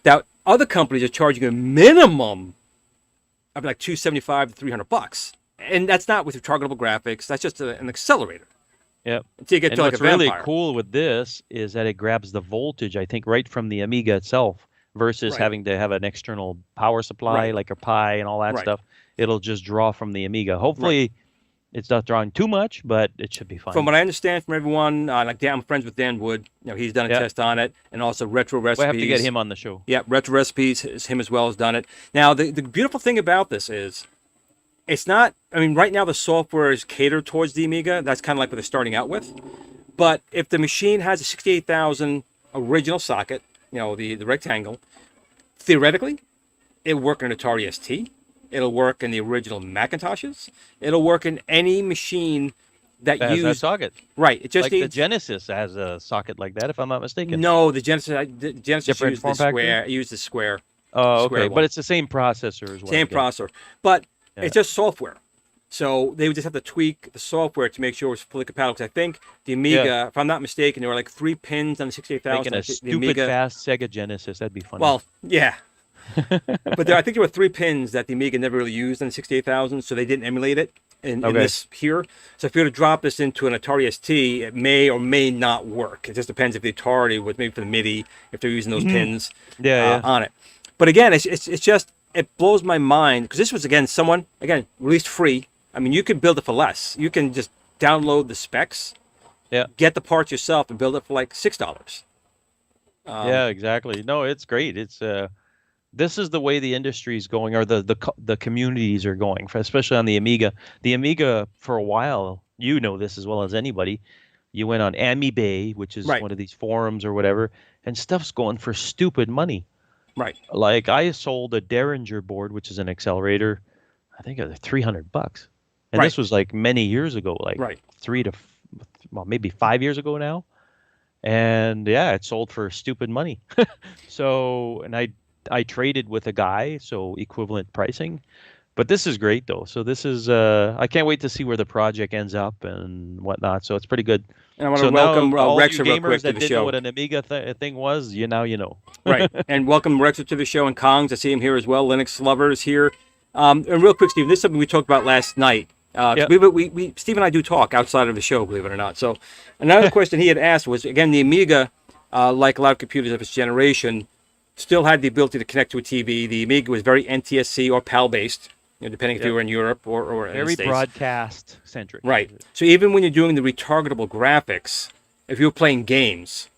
Now, other companies are charging a minimum of like $275 to $300, and that's not with your targetable graphics. That's just an accelerator. Yep. Until you get And to like what's a vampire. really cool with this is that it grabs the voltage, I think, right from the Amiga itself versus Right. having to have an external power supply Right. like a Pi and all that Right. stuff. It'll just draw from the Amiga. Hopefully, it's not drawing too much, but it should be fine. From what I understand from everyone, like I'm friends with Dan Wood. He's done a Yep. test on it, and also Retro Recipes. We'll have to get him on the show. Yeah, Retro Recipes, him as well, has done it. Now, the beautiful thing about this is, it's not, right now the software is catered towards the Amiga. That's kind of like what they're starting out with. But if the machine has a 68,000 original socket, the rectangle, theoretically, it'll work on an Atari ST. It'll work in the original Macintoshes. It'll work in any machine that Has that used... socket. Right, it just Like the needs... Genesis has a socket like that, if I'm not mistaken. No, the Genesis Different used form the factor? square. It used the square. Oh, square okay. one. But it's the same processor as well. Same processor. But Yeah. it's just software. So they would just have to tweak the software to make sure it's fully compatible. 'Cause I think the Amiga, if I'm not mistaken, there were like 3 pins on the 68,000. Making a The stupid Amiga, fast Sega Genesis. That'd be funny. well, yeah. But I think there were 3 pins that the Amiga never really used on the 68,000, so they didn't emulate it in this here. So if you were to drop this into an Atari ST, it may or may not work. It just depends if the Atari was maybe for the MIDI, if they're using those pins yeah. on it. But again, it's just, it blows my mind, because this was, again, released free. You could build it for less. You can just download the specs, get the parts yourself, and build it for like $6. Yeah, exactly. No, it's great. It's this is the way the industry is going, or the communities are going, especially on the Amiga. The Amiga, for a while, you know this as well as anybody, you went on Amiibay, which is one of these forums or whatever, and stuff's going for stupid money. Right. Like I sold a Derringer board, which is an accelerator, I think it was $300. And this was like many years ago, like maybe 5 years ago now. And yeah, it sold for stupid money. So, and I traded with a guy, so equivalent pricing. But this is great though. So this is I can't wait to see where the project ends up and whatnot. So it's pretty good. And I want to welcome Rexer real quick to the show. That didn't know what an Amiga thing was, you know. Right. And welcome Rexer to the show, and Kongs. I see him here as well. Linux lovers here. And real quick, Steve, this is something we talked about last night. Steve and I do talk outside of the show, believe it or not. So another question he had asked was, again, the Amiga, like a lot of computers of its generation, still had the ability to connect to a TV. The Amiga was very NTSC or PAL-based, depending if you were in Europe or in the States. Very broadcast-centric. Right. So even when you're doing the retargetable graphics, if you were playing games,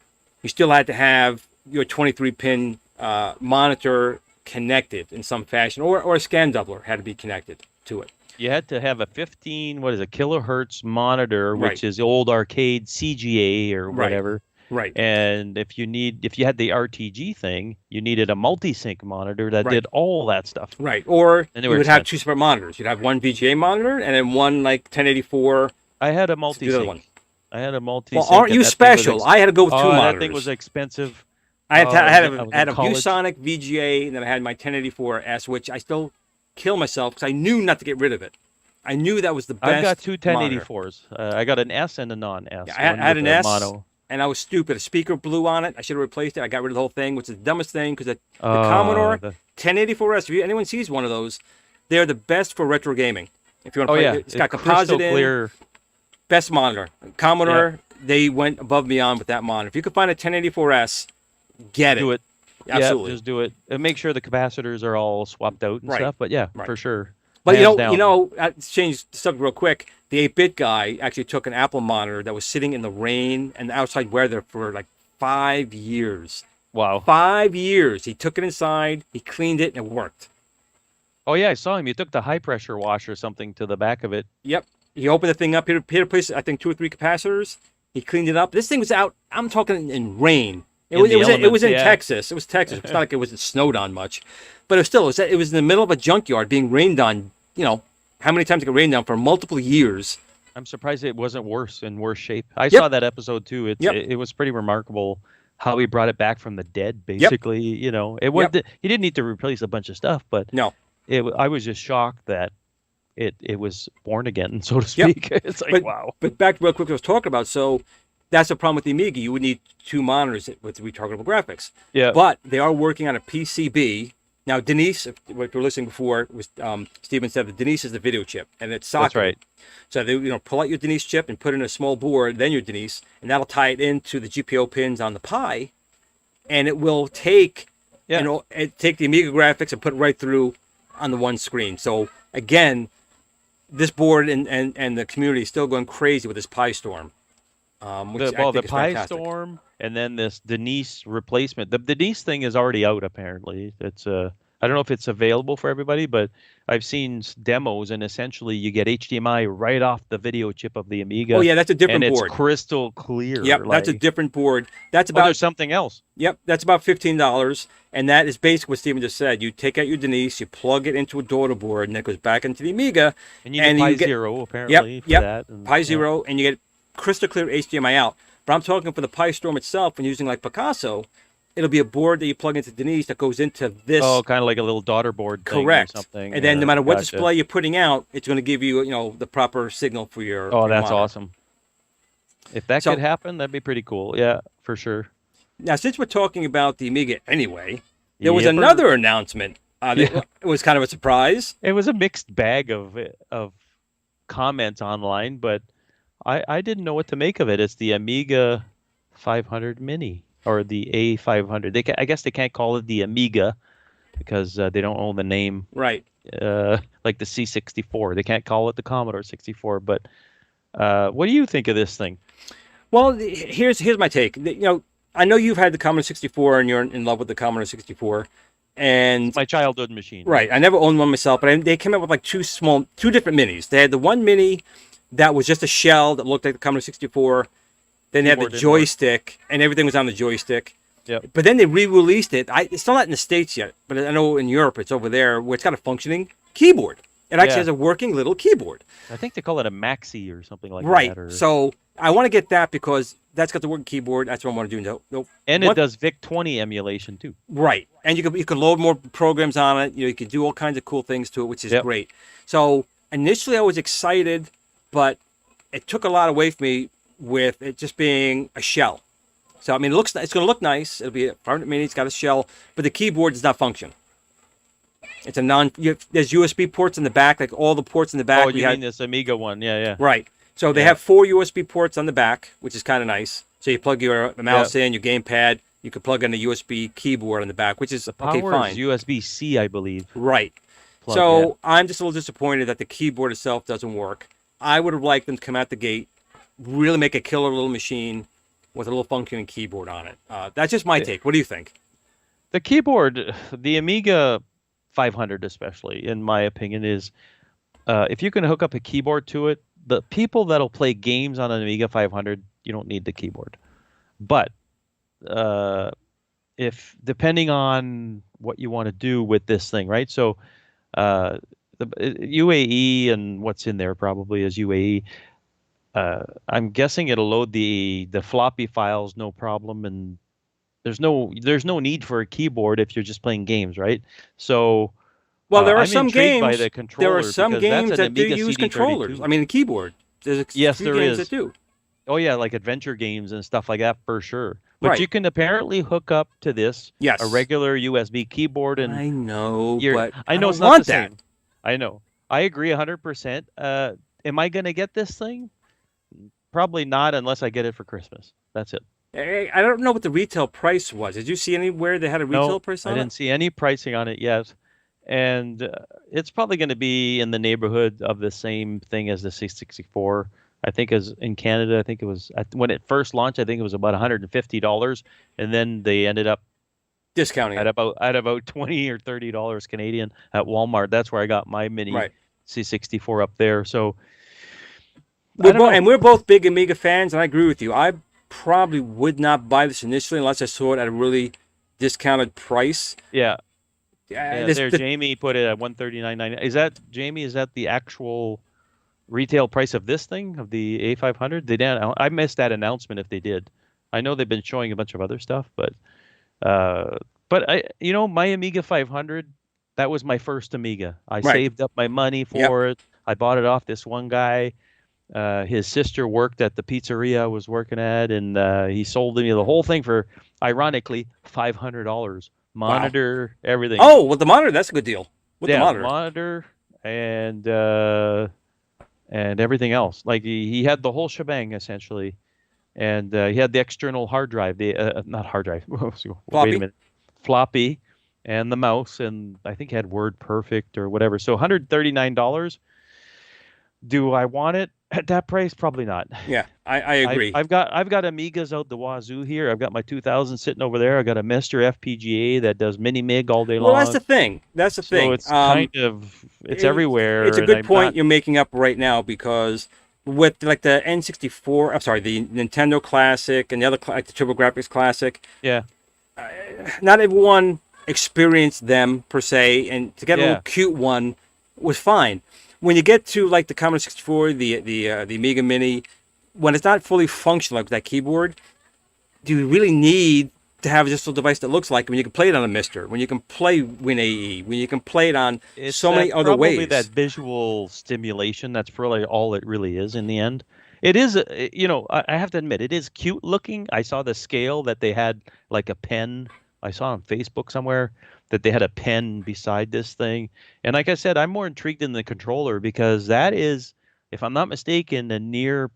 you still had to have your 23-pin monitor connected in some fashion, or a scan doubler had to be connected to it. You had to have a 15 kilohertz monitor, which is old arcade CGA or whatever. Right. And if you had the RTG thing, you needed a multi-sync monitor that did all that stuff. Right. Or you would have two separate monitors. You'd have one VGA monitor and then one like 1084. I had a multi-sync. Well, aren't you special? I had to go with two monitors. That thing was expensive. I had a ViewSonic VGA, and then I had my 1084S, which I still kill myself because I knew not to get rid of it. I knew that was the best. I got two 1084s. I got an S and a non-S. Yeah, I had an S, and I was stupid. A speaker blew on it. I should have replaced it. I got rid of the whole thing, which is the dumbest thing because the Commodore 1084S, if anyone sees one of those, they're the best for retro gaming. If you want to play it, it's got composite in. Clear. Best monitor. Commodore, they went above and beyond with that monitor. If you could find a 1084S, get it. Do it. Absolutely. Yeah, just do it. And make sure the capacitors are all swapped out and stuff. But yeah, for sure. But change the subject real quick. The 8-bit guy actually took an Apple monitor that was sitting in the rain and outside weather for like 5 years. Wow. 5 years. He took it inside, he cleaned it, and it worked. Oh yeah, I saw him. He took the high pressure wash or something to the back of it. Yep. He opened the thing up. He had to place, I think, 2 or 3 capacitors. He cleaned it up. This thing was out. I'm talking in rain. It was in Texas. It was Texas. It's not like it wasn't snowed on much, but it was in the middle of a junkyard being rained on. How many times it got rained down for multiple years. I'm surprised it wasn't in worse shape. I saw that episode too. It was pretty remarkable how he brought it back from the dead. Basically, he didn't need to replace a bunch of stuff, but I was just shocked that it was born again, so to speak. It's like wow. But back to real quick, I was talking about. So that's the problem with the Amiga. You would need 2 monitors with retargetable graphics. Yeah. But they are working on a PCB. Now, Denise, if you were listening before, was Stephen said that Denise is the video chip, and it's socket. That's right. So they pull out your Denise chip and put it in a small board, then your Denise, and that'll tie it into the GPIO pins on the Pi, and it will take take the Amiga graphics and put it right through on the one screen. So again, this board and the community is still going crazy with this Pi Storm. The Pi Storm, and then this Denise replacement. The Denise thing is already out apparently. It's I don't know if it's available for everybody, but I've seen demos, and essentially you get HDMI right off the video chip of the Amiga. Oh yeah, that's a different board. And it's crystal clear. Yep, that's a different board. That's about there's something else. Yep, that's about $15, and that is basically what Steven just said. You take out your Denise, you plug it into a daughter board, and it goes back into the Amiga. And you get Pi Zero apparently for that. Pi Zero, and you get crystal clear HDMI out. But I'm talking for the Pi Storm itself, when using like Picasso, it'll be a board that you plug into Denise that goes into this. Oh, kind of like a little daughter board thing. Correct. Or something. And then no matter what display you're putting out, it's going to give you, the proper signal for your. Oh, that's monitor. Awesome. If that could happen, that'd be pretty cool. Yeah, for sure. Now, since we're talking about the Amiga anyway, there was another announcement. It was kind of a surprise. It was a mixed bag of comments online, but I didn't know what to make of it. It's the Amiga 500 Mini, or the A500. I guess they can't call it the Amiga because they don't own the name. Right. Like the C64. They can't call it the Commodore 64. But what do you think of this thing? Well, here's my take. I know you've had the Commodore 64 and you're in love with the Commodore 64. And my childhood machine. Right. I never owned one myself, but they came up with like two different minis. They had the one mini that was just a shell that looked like the Commodore 64. Then they had the joystick, and everything was on the joystick. Yep. But then they re-released it. It's still not in the States yet, but I know in Europe it's over there where it's got a functioning keyboard. It actually has a working little keyboard. I think they call it a Maxi or something like that. Right. So I want to get that because that's got the working keyboard. That's what I want to do. No. And it does VIC-20 emulation too. Right. And you can load more programs on it. You can do all kinds of cool things to it, which is great. So initially I was excited, but it took a lot away from me with it just being a shell. So I mean, it's going to look nice. It'll be a 500 mini. It's got a shell, but the keyboard does not function. It's a there's USB ports in the back, like all the ports in the back. Oh, you mean this Amiga one? Yeah. Right. So they have 4 USB ports on the back, which is kind of nice. So you plug your mouse in, your gamepad. You can plug in a USB keyboard on the back, which is okay, fine. Is USB-C, I believe. Right. So I'm just a little disappointed that the keyboard itself doesn't work. I would have liked them to come out the gate, really make a killer little machine with a little functioning keyboard on it. That's just my take. What do you think? The keyboard, the Amiga 500 especially, in my opinion, is if you can hook up a keyboard to it, the people that'll play games on an Amiga 500, you don't need the keyboard. But if depending on what you want to do with this thing, right? So the UAE and what's in there probably is UAE. I'm guessing it'll load the floppy files no problem, and there's no need for a keyboard if you're just playing games, right? So well, there are some games. By the controller, there are some games that do use controllers. I mean, the keyboard. There's a few games that do. Oh yeah, like adventure games and stuff like that for sure. But you can apparently hook up to this a regular USB keyboard, and I know, but I know it's not the same. I know. I agree 100%. Am I going to get this thing? Probably not unless I get it for Christmas. That's it. I don't know what the retail price was. Did you see anywhere they had a retail price on it? I didn't see any pricing on it yet. And it's probably going to be in the neighborhood of the same thing as the 664. I think as in Canada, I think it was when it first launched, I think it was about $150, and then they ended up discounting at about $20 or $30 Canadian at Walmart. That's where I got my mini C64 up there. So we're both big Amiga fans, and I agree with you. I probably would not buy this initially unless I saw it at a really discounted price. Yeah. Jamie put it at $139.99. Is that Jamie? Is that the actual retail price of this thing, of the A500? I missed that announcement if they did. I know they've been showing a bunch of other stuff, but my Amiga 500, that was my first Amiga. I saved up my money for it. I bought it off this one guy. His sister worked at the pizzeria I was working at, and he sold me the whole thing for, ironically, $500. Monitor, everything. Oh, with the monitor, that's a good deal. With the monitor and everything else. Like he had the whole shebang essentially, and he had the external hard drive, not hard drive. Floppy. Wait a minute, floppy, and the mouse, and I think he had WordPerfect or whatever. So $139. Do I want it at that price? Probably not. Yeah, I agree. I've got Amigas out the wazoo here. I've got my 2000 sitting over there. I got a Mister FPGA that does mini mig all day long. Well, that's the thing. So it's it's everywhere. It's a good point you're making up right now, because with like the N64, I'm sorry, the Nintendo Classic and the other like the TurboGrafx Classic. Yeah. Not everyone experienced them per se, and to get a little cute one was fine. When you get to like the Commodore 64, the Amiga Mini, when it's not fully functional like with that keyboard, do you really need to have just a device that looks like when you can play it on a Mister, when you can play WinAE, when you can play it on so many other ways? Probably that visual stimulation. That's probably all it really is in the end. It is, I have to admit, it is cute looking. I saw the scale that they had like a pen. I saw on Facebook somewhere that they had a pen beside this thing. And like I said, I'm more intrigued in the controller, because that is, if I'm not mistaken, a near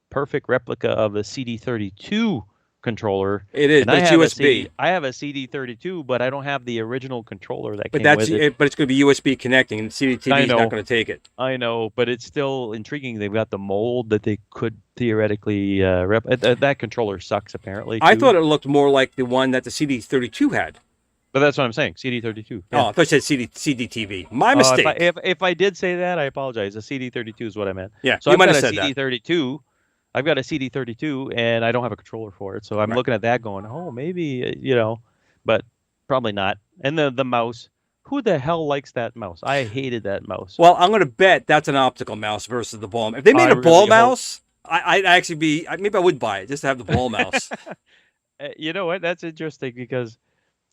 perfect replica of a CD32 controller. It is, but it's USB. I have a CD32, but I don't have the original controller that came with it. But it's going to be USB connecting, and CD2 is not going to take it. I know, but it's still intriguing. They've got the mold that they could theoretically that controller sucks, apparently, too. I thought it looked more like the one that the CD32 had. But that's what I'm saying. CD32. Yeah. Oh, I thought you said CDTV. My mistake. If I did say that, I apologize. A CD32 is what I meant. Yeah, So you I've might got have a said that. CD32. I've got a CD32, and I don't have a controller for it. So I'm looking at that, going, "Oh, maybe but probably not." And the mouse. Who the hell likes that mouse? I hated that mouse. Well, I'm going to bet that's an optical mouse versus the ball. If they made a ball mouse, I'd actually be maybe I would buy it just to have the ball mouse. You know what? That's interesting because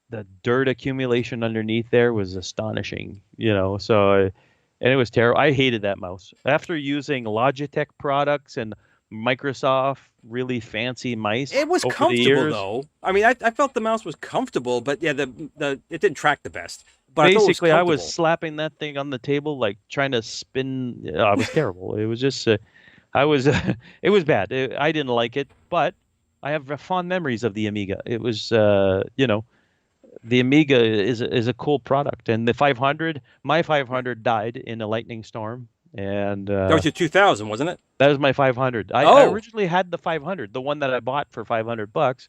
the dirt accumulation underneath there was astonishing. And it was terrible. I hated that mouse. After using Logitech products and Microsoft really fancy mice, it was over comfortable the years, though. I mean, I felt the mouse was comfortable, but yeah, the it didn't track the best. But basically, I was slapping that thing on the table, like trying to spin. It was terrible. It was just, it was bad. I didn't like it, but I have fond memories of the Amiga. It was, the Amiga is a cool product, and the 500, my 500 died in a lightning storm, and that was your 2000, wasn't it? That was my 500. I originally had the 500, the one that I bought for $500.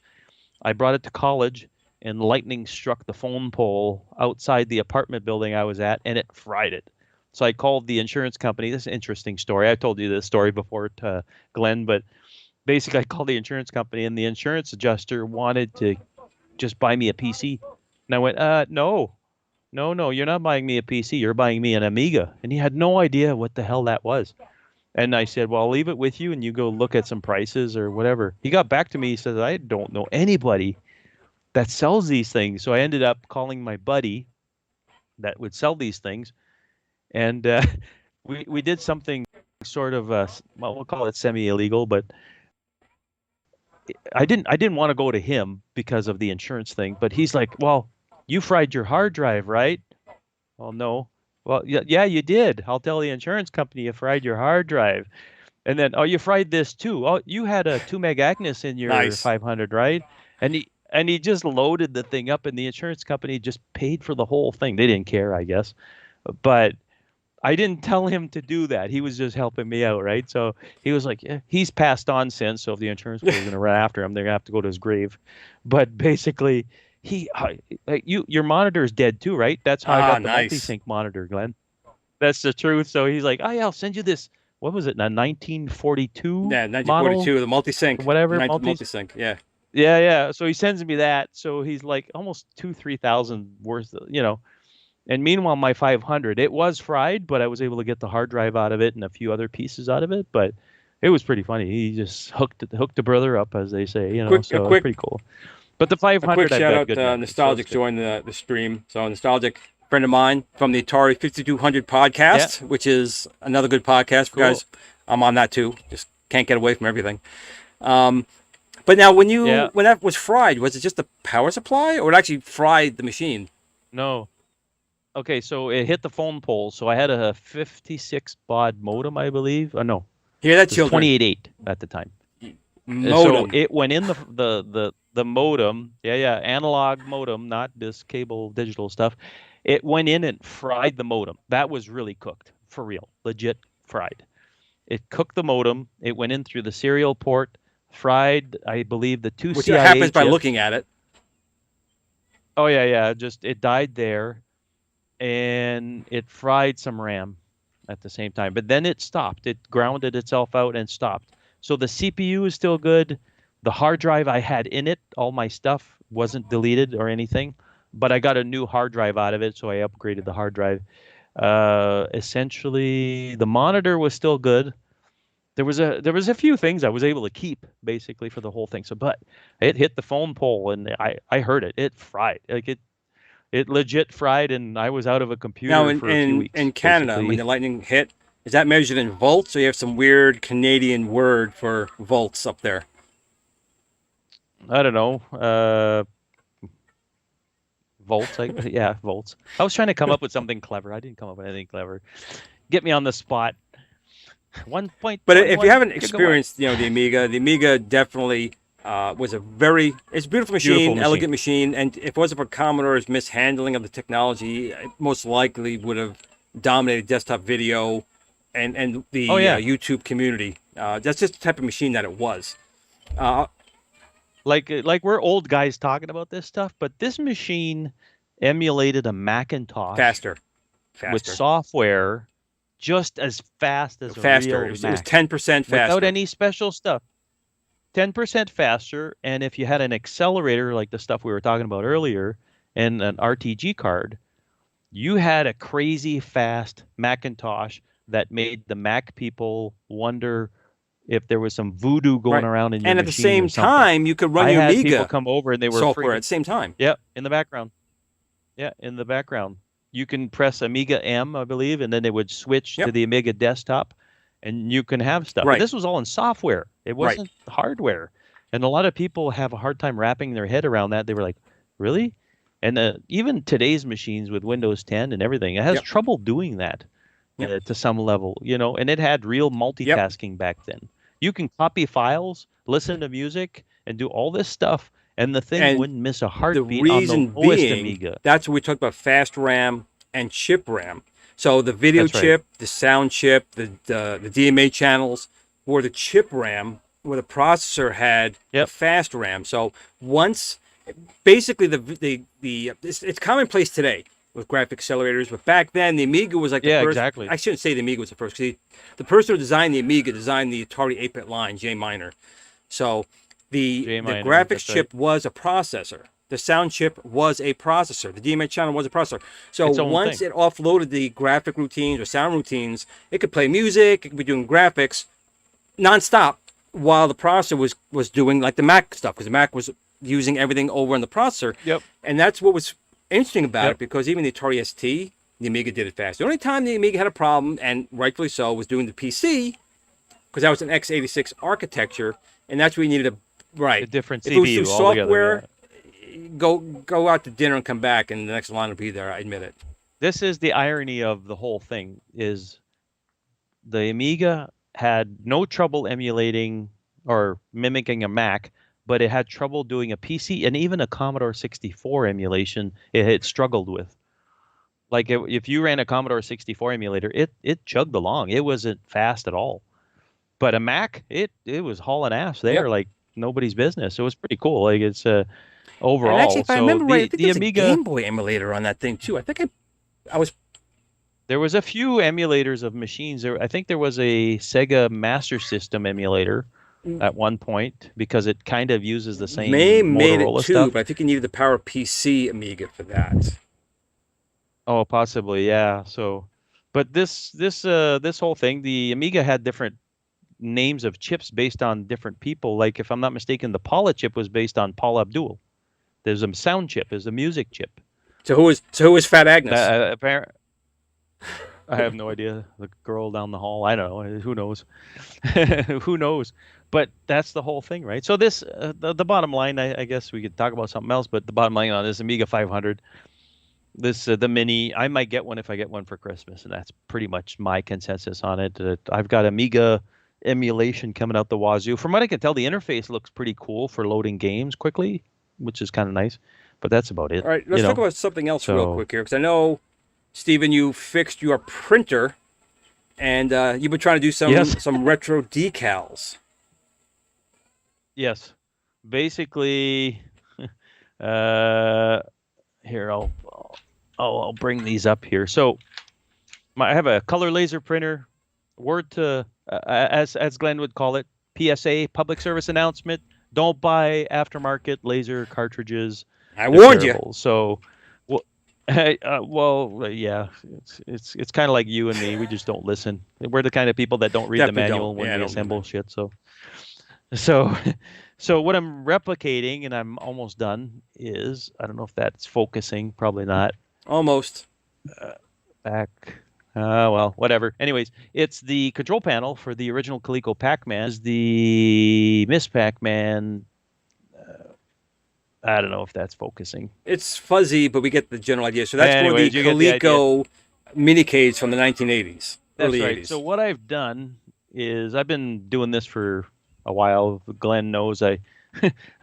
I brought it to college, and lightning struck the phone pole outside the apartment building I was at, and it fried it. So I called the insurance company. This is an interesting story. I told you this story before to Glenn, but basically I called the insurance company, and the insurance adjuster wanted to just buy me a PC. And I went, no, you're not buying me a PC. You're buying me an Amiga. And he had no idea what the hell that was. And I said, well, I'll leave it with you and you go look at some prices or whatever. He got back to me. He says, I don't know anybody that sells these things. So I ended up calling my buddy that would sell these things. And we did something sort of, we'll call it semi-illegal, but I didn't want to go to him because of the insurance thing. But he's like, well, you fried your hard drive, right? Well, no. Well, yeah, you did. I'll tell the insurance company you fried your hard drive. And then, oh, you fried this too. Oh, you had a 2 meg Agnes in your 500, right? And he just loaded the thing up, and the insurance company just paid for the whole thing. They didn't care, I guess. But I didn't tell him to do that. He was just helping me out, right? So he was like, yeah, he's passed on since. So if the insurance company is going to run after him, they're going to have to go to his grave. But basically, your monitor is dead too, right? That's how I got the multi-sync monitor, Glenn. That's the truth. So he's like, oh yeah, I'll send you this. What was it? A 1942? Yeah, 1942, model? The multi-sync. Whatever. Multi-sync, yeah. Yeah. So he sends me that. So he's like almost 3,000 worth, And meanwhile, my 500, it was fried, but I was able to get the hard drive out of it and a few other pieces out of it. But it was pretty funny. He just hooked the brother up, as they say. So pretty cool. But the 500, a quick shout out to Nostalgic joined the stream. So Nostalgic, friend of mine from the Atari 5200 podcast, which is another good podcast for guys. I'm on that too. Just can't get away from everything. But now, when that was fried, was it just the power supply, or it actually fried the machine? No. Okay, so it hit the phone pole. So I had a 56 baud modem, I believe. No. Hear that, children? 28.8 at the time. Modem. So it went in the modem. Yeah, analog modem, not this cable digital stuff. It went in and fried the modem. That was really cooked, for real, legit fried. It cooked the modem. It went in through the serial port, fried, I believe, the two CIA Which happens by looking at it. Oh, yeah. Just it died there, and it fried some RAM at the same time. But then it stopped. It grounded itself out and stopped. So the CPU is still good. The hard drive I had in it, all my stuff wasn't deleted or anything, but I got a new hard drive out of it, so I upgraded the hard drive. Essentially, the monitor was still good. There was a few things I was able to keep basically for the whole thing. So, but it hit the phone pole, and I heard it. It fried. Like it legit fried, and I was out of a computer for a few weeks. In Canada, basically. When the lightning hit, is that measured in volts, or you have some weird Canadian word for volts up there? I don't know. Volts. Volts. I was trying to come up with something clever. I didn't come up with anything clever. Get me on the spot. 1 point. But if you haven't experienced, the Amiga definitely was it's a beautiful machine, elegant machine, and if it wasn't for Commodore's mishandling of the technology, it most likely would have dominated desktop video and the YouTube community. That's just the type of machine that it was. Like we're old guys talking about this stuff, but this machine emulated a Macintosh Faster. with software just as fast as a real It was Mac. 10% faster. Without any special stuff. 10% faster, and if you had an accelerator like the stuff we were talking about earlier and an RTG card, you had a crazy fast Macintosh that made the Mac people wonder if there was some voodoo going around in your machine. And at the same time, you could run your Amiga people come over and they were software at the same time. Yeah, in the background. Yeah, in the background. You can press Amiga M, I believe, and then they would switch to the Amiga desktop, and you can have stuff. But this was all in software. It wasn't hardware. And a lot of people have a hard time wrapping their head around that. They were like, really? And even today's machines with Windows 10 and everything, it has trouble doing that to some level, and it had real multitasking back then. You can copy files, listen to music, and do all this stuff, and the thing wouldn't miss a heartbeat on the lowest Amiga. That's what we talked about, fast RAM and chip RAM. So the video chip, the sound chip, the DMA channels were the chip RAM, where the processor had the fast RAM. So once, basically, it's commonplace today with graphic accelerators, but back then the Amiga was like the first. I shouldn't say the Amiga was the first. The person who designed the Amiga designed the Atari 8-bit line, J Minor. So the graphics chip was a processor. The sound chip was a processor. The DMA channel was a processor. So once it offloaded the graphic routines or sound routines, it could play music, it could be doing graphics nonstop while the processor was doing like the Mac stuff, because the Mac was using everything over in the processor. And that's what was interesting about it, because even the Atari ST, the Amiga did it fast. The only time the Amiga had a problem, and rightfully so, was doing the PC, because that was an x86 architecture, and that's where you needed a different CPU. If it was through software, go out to dinner and come back, and the next line will be there. I admit it. This is the irony of the whole thing: is the Amiga had no trouble emulating or mimicking a Mac, but it had trouble doing a PC and even a Commodore 64 emulation. It struggled with. Like if you ran a Commodore 64 emulator, it chugged along. It wasn't fast at all. But a Mac, it was hauling ass there like nobody's business. It was pretty cool. Like it's overall. And actually, if I remember right, I think the Amiga, a Game Boy emulator on that thing too. I think I was. There was a few emulators of machines. I think there was a Sega Master System emulator at one point, because it kind of uses the same made it too, stuff. but I think you needed the Power PC Amiga for that. Oh, possibly, yeah. So, but this whole thing, the Amiga had different names of chips based on different people. Like, if I'm not mistaken, the Paula chip was based on Paula Abdul. There's a sound chip. There's a music chip. So who was Fat Agnes? I have no idea. The girl down the hall. I don't know. Who knows? Who knows? But that's the whole thing, right? So this, the bottom line, I guess we could talk about something else, but the bottom line on this Amiga 500, the Mini, I might get one if I get one for Christmas, and that's pretty much my consensus on it. I've got Amiga emulation coming out the wazoo. From what I can tell, the interface looks pretty cool for loading games quickly, which is kind of nice. But that's about it. All right, let's talk about something else real quick here, because I know, Stephen, you fixed your printer, and you've been trying to do some retro decals. Yes, basically, here I'll bring these up here. So, I have a color laser printer. Word to, as Glenn would call it, PSA, public service announcement: don't buy aftermarket laser cartridges. I warned you. So, yeah, it's kind of like you and me. We just don't listen. We're the kind of people that don't read the manual when we assemble shit. So what I'm replicating, and I'm almost done, is, I don't know if that's focusing, probably not. Almost. Back. Well, whatever. Anyways, it's the control panel for the original Coleco Pac-Man. It's the Miss Pac-Man. I don't know if that's focusing. It's fuzzy, but we get the general idea. So that's for the Coleco mini-cades from the 1980s. That's early right. 80s. So what I've done is, I've been doing this for a while. Glenn knows I've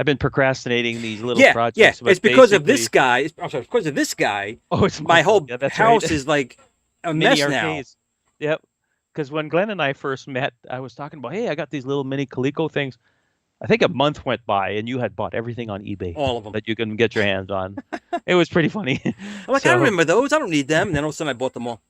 been procrastinating these little projects. Yeah, it's because of this guy. I'm sorry, because of this guy. Oh, it's my whole house is like a mess now. Yep. Because when Glenn and I first met, I was talking about, hey, I got these little mini Coleco things. I think a month went by and you had bought everything on eBay All of them. that you can get your hands on. It was pretty funny. I'm like, I So, remember those. I don't need them. And then all of a sudden, I bought them all.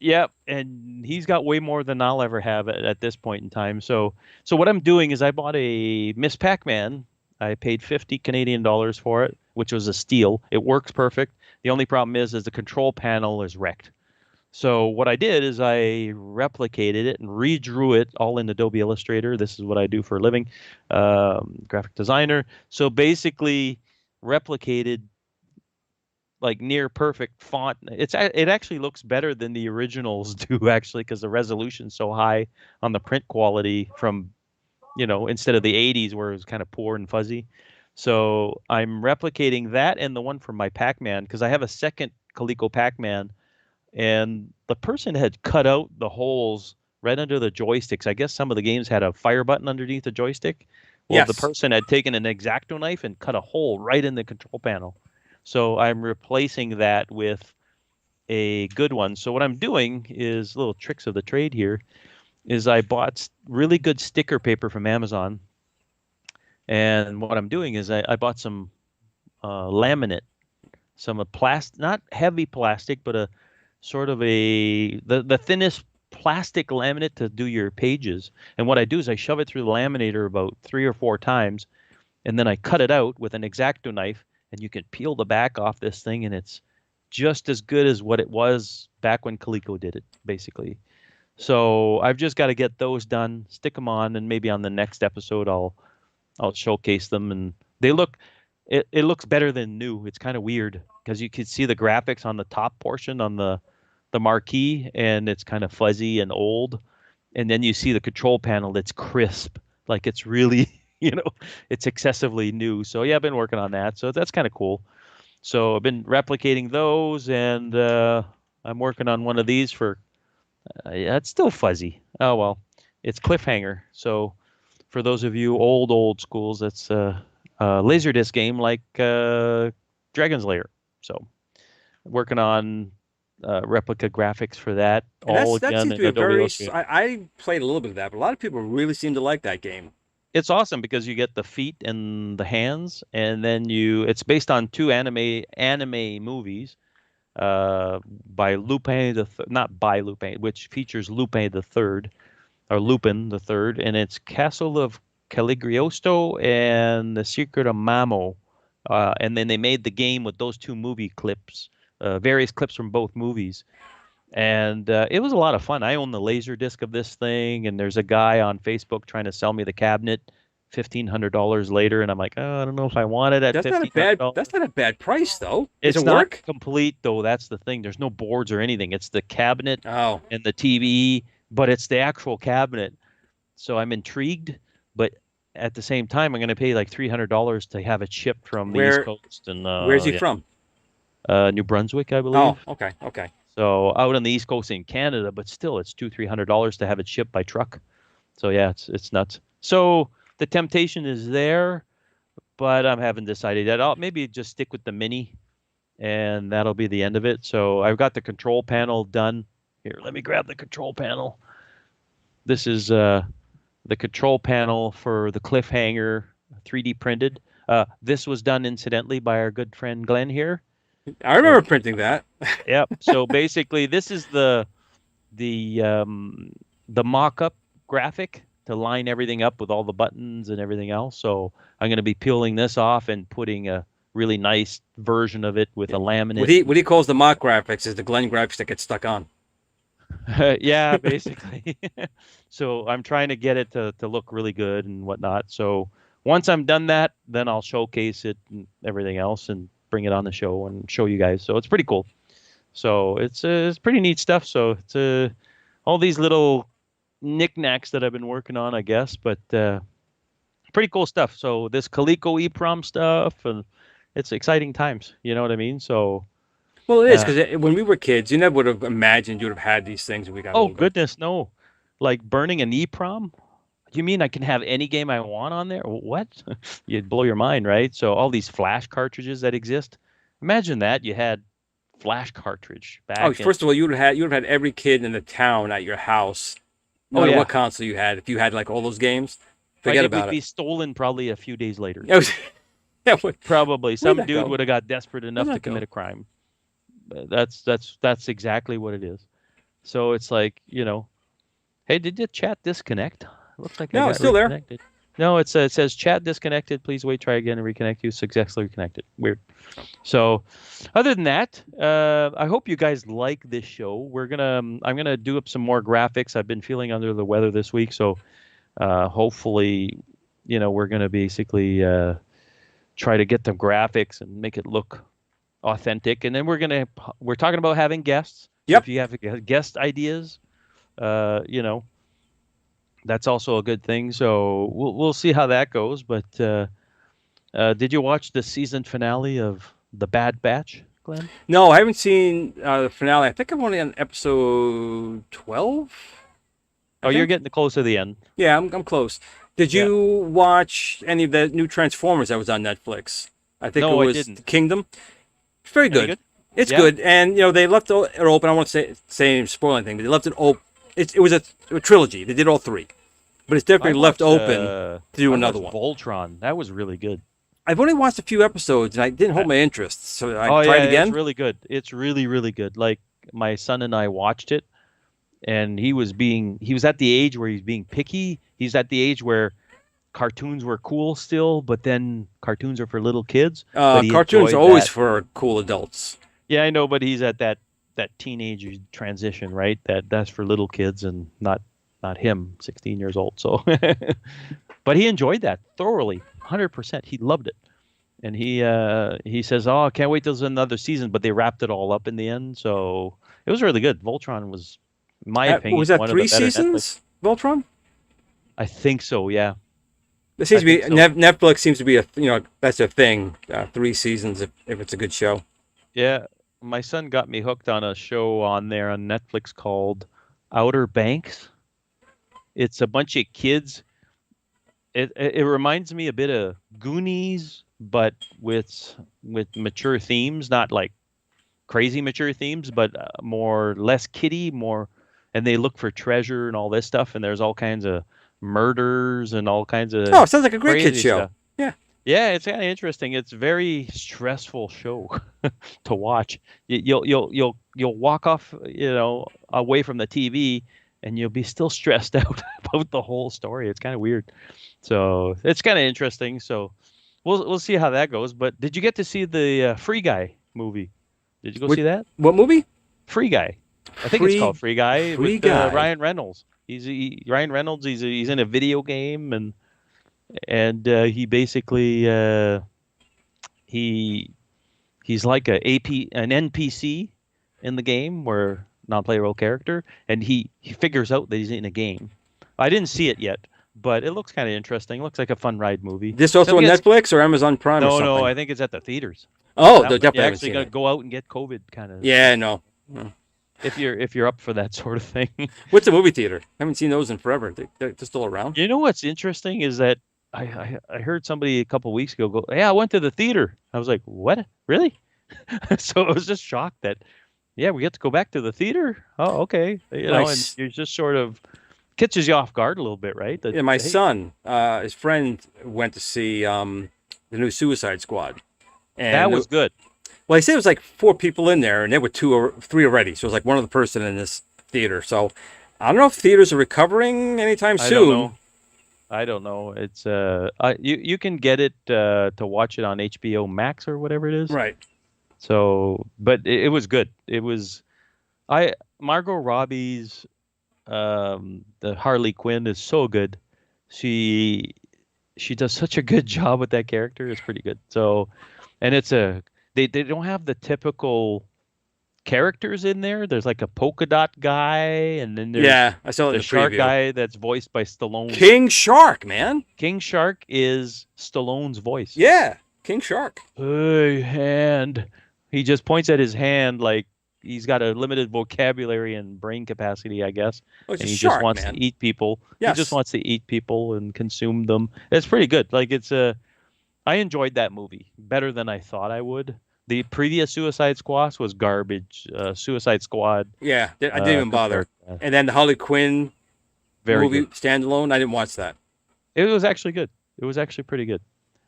yeah, and he's got way more than I'll ever have at this point in time. So what I'm doing is I bought a Miss Pac-Man. I paid 50 Canadian dollars for it, which was a steal. It works perfect. The only problem is the control panel is wrecked. So what I did is I replicated it and redrew it all in Adobe Illustrator. This is what I do for a living, graphic designer. So basically replicated like near perfect font. It actually looks better than the originals do actually because the resolution's so high on the print quality from, instead of the 80s where it was kind of poor and fuzzy. So I'm replicating that and the one from my Pac-Man because I have a second Coleco Pac-Man and the person had cut out the holes right under the joysticks. I guess some of the games had a fire button underneath the joystick. Well, Yes. the person had taken an X-Acto knife and cut a hole right in the control panel. So I'm replacing that with a good one. So what I'm doing is little tricks of the trade here is I bought really good sticker paper from Amazon. And what I'm doing is I bought some laminate, some plastic, not heavy plastic, but a sort of the thinnest plastic laminate to do your pages. And what I do is I shove it through the laminator about 3 or 4 times, and then I cut it out with an X-Acto knife, and you can peel the back off this thing, and it's just as good as what it was back when Coleco did it, basically. So I've just got to get those done, stick them on, and maybe on the next episode I'll showcase them. And they look, it looks better than new. It's kind of weird because you can see the graphics on the top portion on the marquee, and it's kind of fuzzy and old. And then you see the control panel that's crisp, like it's really, it's excessively new. So yeah, I've been working on that. So that's kind of cool. So I've been replicating those, and I'm working on one of these for. Yeah, it's still fuzzy. Oh well, it's Cliffhanger. So for those of you old schools, that's a Laserdisc game like Dragon's Lair. So working on replica graphics for that. And All that again seems to in be a Adobe very. Illustrator. I played a little bit of that, but a lot of people really seem to like that game. It's awesome because you get the feet and the hands, and then it's based on 2 anime movies by Lupin not by Lupin, which features Lupin the Third, or Lupin the Third, and it's Castle of Cagliostro and The Secret of Mamo. And then they made the game with those 2 movie clips, various clips from both movies. And it was a lot of fun. I own the laser disc of this thing, and there's a guy on Facebook trying to sell me the cabinet $1,500 later, and I'm like, oh, I don't know if I want it at $1,500. That's not a bad price though. Does It's it not work? complete though. That's the thing. There's no boards or anything. It's the cabinet Oh, and the TV, but it's the actual cabinet. So I'm intrigued, but at the same time, I'm going to pay like $300 to have it shipped from the East Coast. And where's he from? New Brunswick, I believe. Oh, okay. So out on the East Coast in Canada, but still, it's $200-300 to have it shipped by truck. So yeah, it's nuts. So the temptation is there, but I haven't decided yet. I'll maybe just stick with the mini, and that'll be the end of it. So I've got the control panel done. Here, let me grab the control panel. This is the control panel for the Cliffhanger 3D printed. This was done incidentally by our good friend Glenn here. I remember printing that. Yep. So basically, this is the mock-up graphic to line everything up with all the buttons and everything else. So I'm going to be peeling this off and putting a really nice version of it with a laminate. What he calls the mock graphics is the Glenn graphics that get stuck on. Yeah, basically. So I'm trying to get it to look really good and whatnot. So once I'm done that, then I'll showcase it and everything else and bring it on the show and show you guys. So it's pretty cool. So it's pretty neat stuff. So it's all these little knickknacks that I've been working on, I guess, but pretty cool stuff. So this Coleco EPROM stuff, and it's exciting times. You know what I mean? So. Well, it is because when we were kids, you never would have imagined you would have had these things when we got older. Oh goodness, no! Like burning an EPROM. You mean I can have any game I want on there? What? You'd blow your mind, right? So all these flash cartridges that exist. Imagine that you had flash cartridge back. Oh, first of all, you would have had every kid in the town at your house, no matter what console you had. If you had like all those games, Forget it about would be stolen probably a few days later. Probably some dude would have got desperate enough to commit a crime. That's exactly what it is. So it's like, hey, did the chat disconnect? Looks like I got it's still reconnected. No, it says chat disconnected. Please wait, try again and reconnect you. Successfully reconnected. Weird. So, other than that, I hope you guys like this show. I'm gonna do up some more graphics. I've been feeling under the weather this week, so hopefully, we're gonna basically try to get the graphics and make it look authentic. And then we're talking about having guests. So if you have guest ideas, that's also a good thing. So we'll see how that goes. But did you watch the season finale of The Bad Batch, Glenn? No, I haven't seen the finale. I think I'm only on episode 12. You're getting close to the end. Yeah, I'm close. Did you watch any of the new Transformers that was on Netflix? I think it was Kingdom. It's very good. It's good, and they left it open. I won't say spoil anything, but they left it open. It was a trilogy. They did all three, but it's definitely left open to do another one. Voltron, that was really good. I've only watched a few episodes, and I didn't hold my interest, so I tried again. It's really good. It's really, really good. Like my son and I watched it, and he was at the age where he's being picky. He's at the age where cartoons were cool still, but then cartoons are for little kids. Cartoons are always for cool adults. Yeah, I know, but he's at that teenage transition, right? That's for little kids and not him, 16 years old. So, but he enjoyed that thoroughly, 100%. He loved it, and he says, "Oh, I can't wait till there's another season." But they wrapped it all up in the end, so it was really good. Voltron was, in my opinion, was that 3 seasons? Voltron? I think so. Yeah. It seems to be Netflix seems to be that's a thing. 3 seasons if it's a good show. Yeah. My son got me hooked on a show on there on Netflix called Outer Banks. It's a bunch of kids. It reminds me a bit of Goonies, but with mature themes, not like crazy mature themes, but less kiddie, and they look for treasure and all this stuff, and there's all kinds of murders and all kinds of it sounds like a great kid show. Stuff. Yeah, it's kind of interesting. It's a very stressful show to watch. You'll walk off, away from the TV, and you'll be still stressed out about the whole story. It's kind of weird. So it's kind of interesting. So we'll see how that goes. But did you get to see the Free Guy movie? Did you see that? What movie? Free Guy. I think it's called Free Guy with Ryan Reynolds. Ryan Reynolds. He's in a video game and he basically he's like an NPC in the game, where non-playable character, and he figures out that he's in a game. I didn't see it yet, but it looks kind of interesting. It looks like a fun ride movie. This also on Netflix or Amazon Prime? No, I think it's at the theaters. Oh, they're definitely actually going to go out and get COVID kind of. Yeah, no. If you're up for that sort of thing. What's a movie theater? I haven't seen those in forever. They're still around. You know what's interesting is that I heard somebody a couple of weeks ago go, "Yeah, I went to the theater." I was like, "What? Really?" So I was just shocked that, yeah, we get to go back to the theater. Oh, okay. Nice. And you're just sort of catches you off guard a little bit, right? Yeah, my son, his friend went to see the new Suicide Squad. And that was good. Well, he said it was like 4 people in there, and there were 2 or 3 already. So it was like one other person in this theater. So I don't know if theaters are recovering anytime soon. I don't know. It's you can get it to watch it on HBO Max or whatever it is. Right. So, but it was good. It was, Margot Robbie's the Harley Quinn is so good. She does such a good job with that character. It's pretty good. So, and they don't have the typical characters in there. There's like a polka dot guy, and then there's I saw the shark guy that's voiced by Stallone. King Shark, man. King Shark is Stallone's voice. Yeah, King Shark. Hey, hand. He just points at his hand like he's got a limited vocabulary and brain capacity, I guess. Oh, and he just wants to eat people. Yes. He just wants to eat people and consume them. It's pretty good. Like I enjoyed that movie better than I thought I would. The previous Suicide Squad was garbage. Suicide Squad. Yeah, I didn't even bother. And then the Harley Quinn movie standalone, I didn't watch that. It was actually good. It was actually pretty good.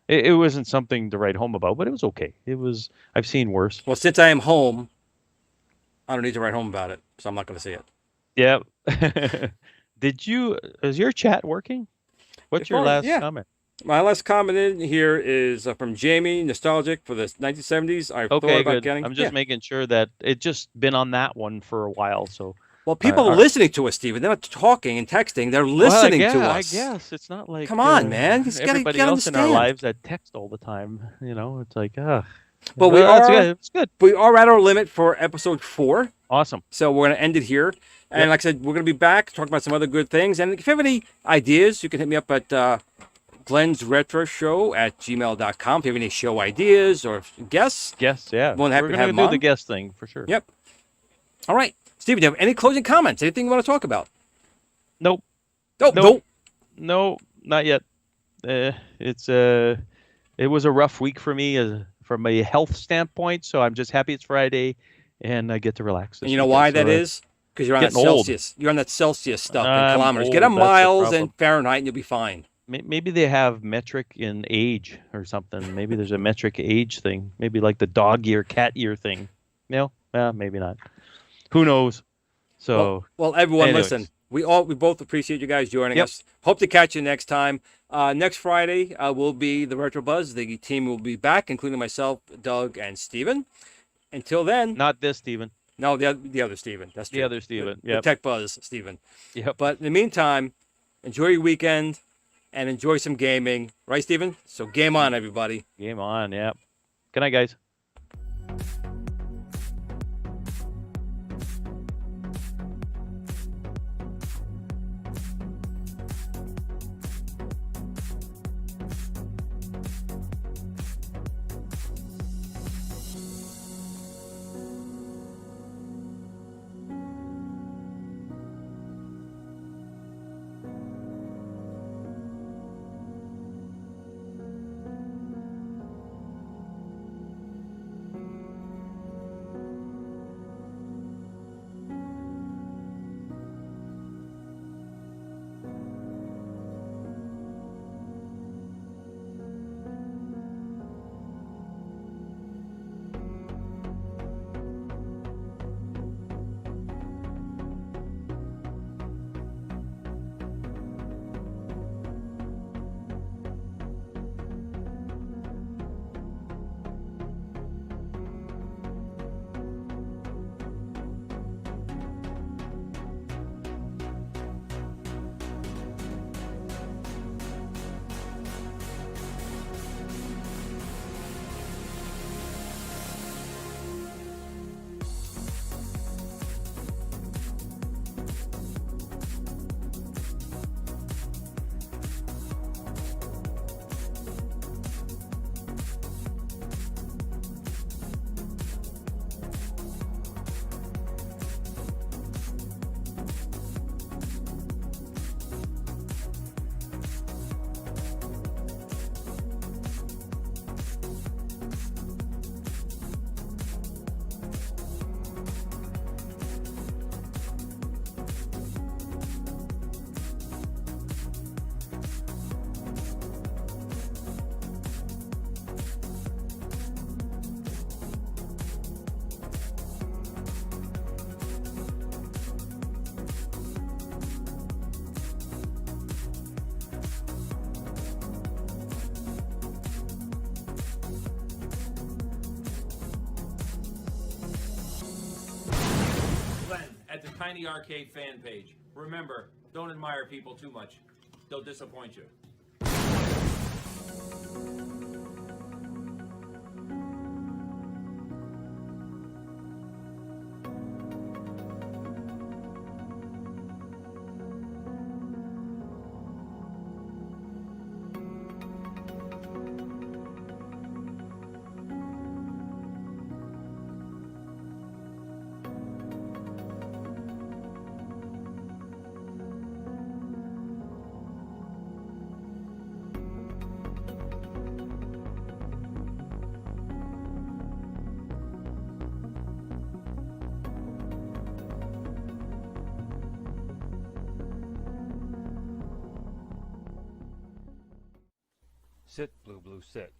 It wasn't something to write home about, but it was okay. It was. I've seen worse. Well, since I am home, I don't need to write home about it, so I'm not going to see it. Yeah. Is your chat working? What's your last comment? My last comment in here is from Jamie, nostalgic for the 1970s. I thought about good. getting. I'm just making sure that it just been on that one for a while. So, well, people are listening to us, Steven. They're not talking and texting. They're listening to us. I guess it's not like come on, man. Everybody else in our lives that text all the time. It's like But we are. It's good. We are at our limit for episode 4. Awesome. So we're going to end it here. And like I said, we're going to be back talking about some other good things. And if you have any ideas, you can hit me up at glensretroshow@gmail.com. If you have any show ideas or guests. Guests, yeah. We're going to do the guest thing for sure. Yep. All right. Steven, do you have any closing comments? Anything you want to talk about? Nope. Nope. No, not yet. It was a rough week for me from a health standpoint, so I'm just happy it's Friday and I get to relax. And you know why that is? Because you're on that Celsius. You're on that Celsius stuff in kilometers. Get on miles and Fahrenheit and you'll be fine. Maybe they have metric in age or something. Maybe there's a metric age thing. Maybe like the dog year, cat year thing. No, maybe not. Who knows? So well, everyone, listen. We both appreciate you guys joining us. Hope to catch you next time. Next Friday will be the Retro Buzz. The team will be back, including myself, Doug, and Steven. Until then, not this Steven. No, the other Steven. That's true. The other Steven. The Tech Buzz Steven. Yep. But in the meantime, enjoy your weekend and enjoy some gaming. Right, Steven? So game on, everybody. Game on, yeah. Good night, guys. At the Tiny Arcade fan page. Remember, don't admire people too much. They'll disappoint you. Sit, Blue Blue, sit.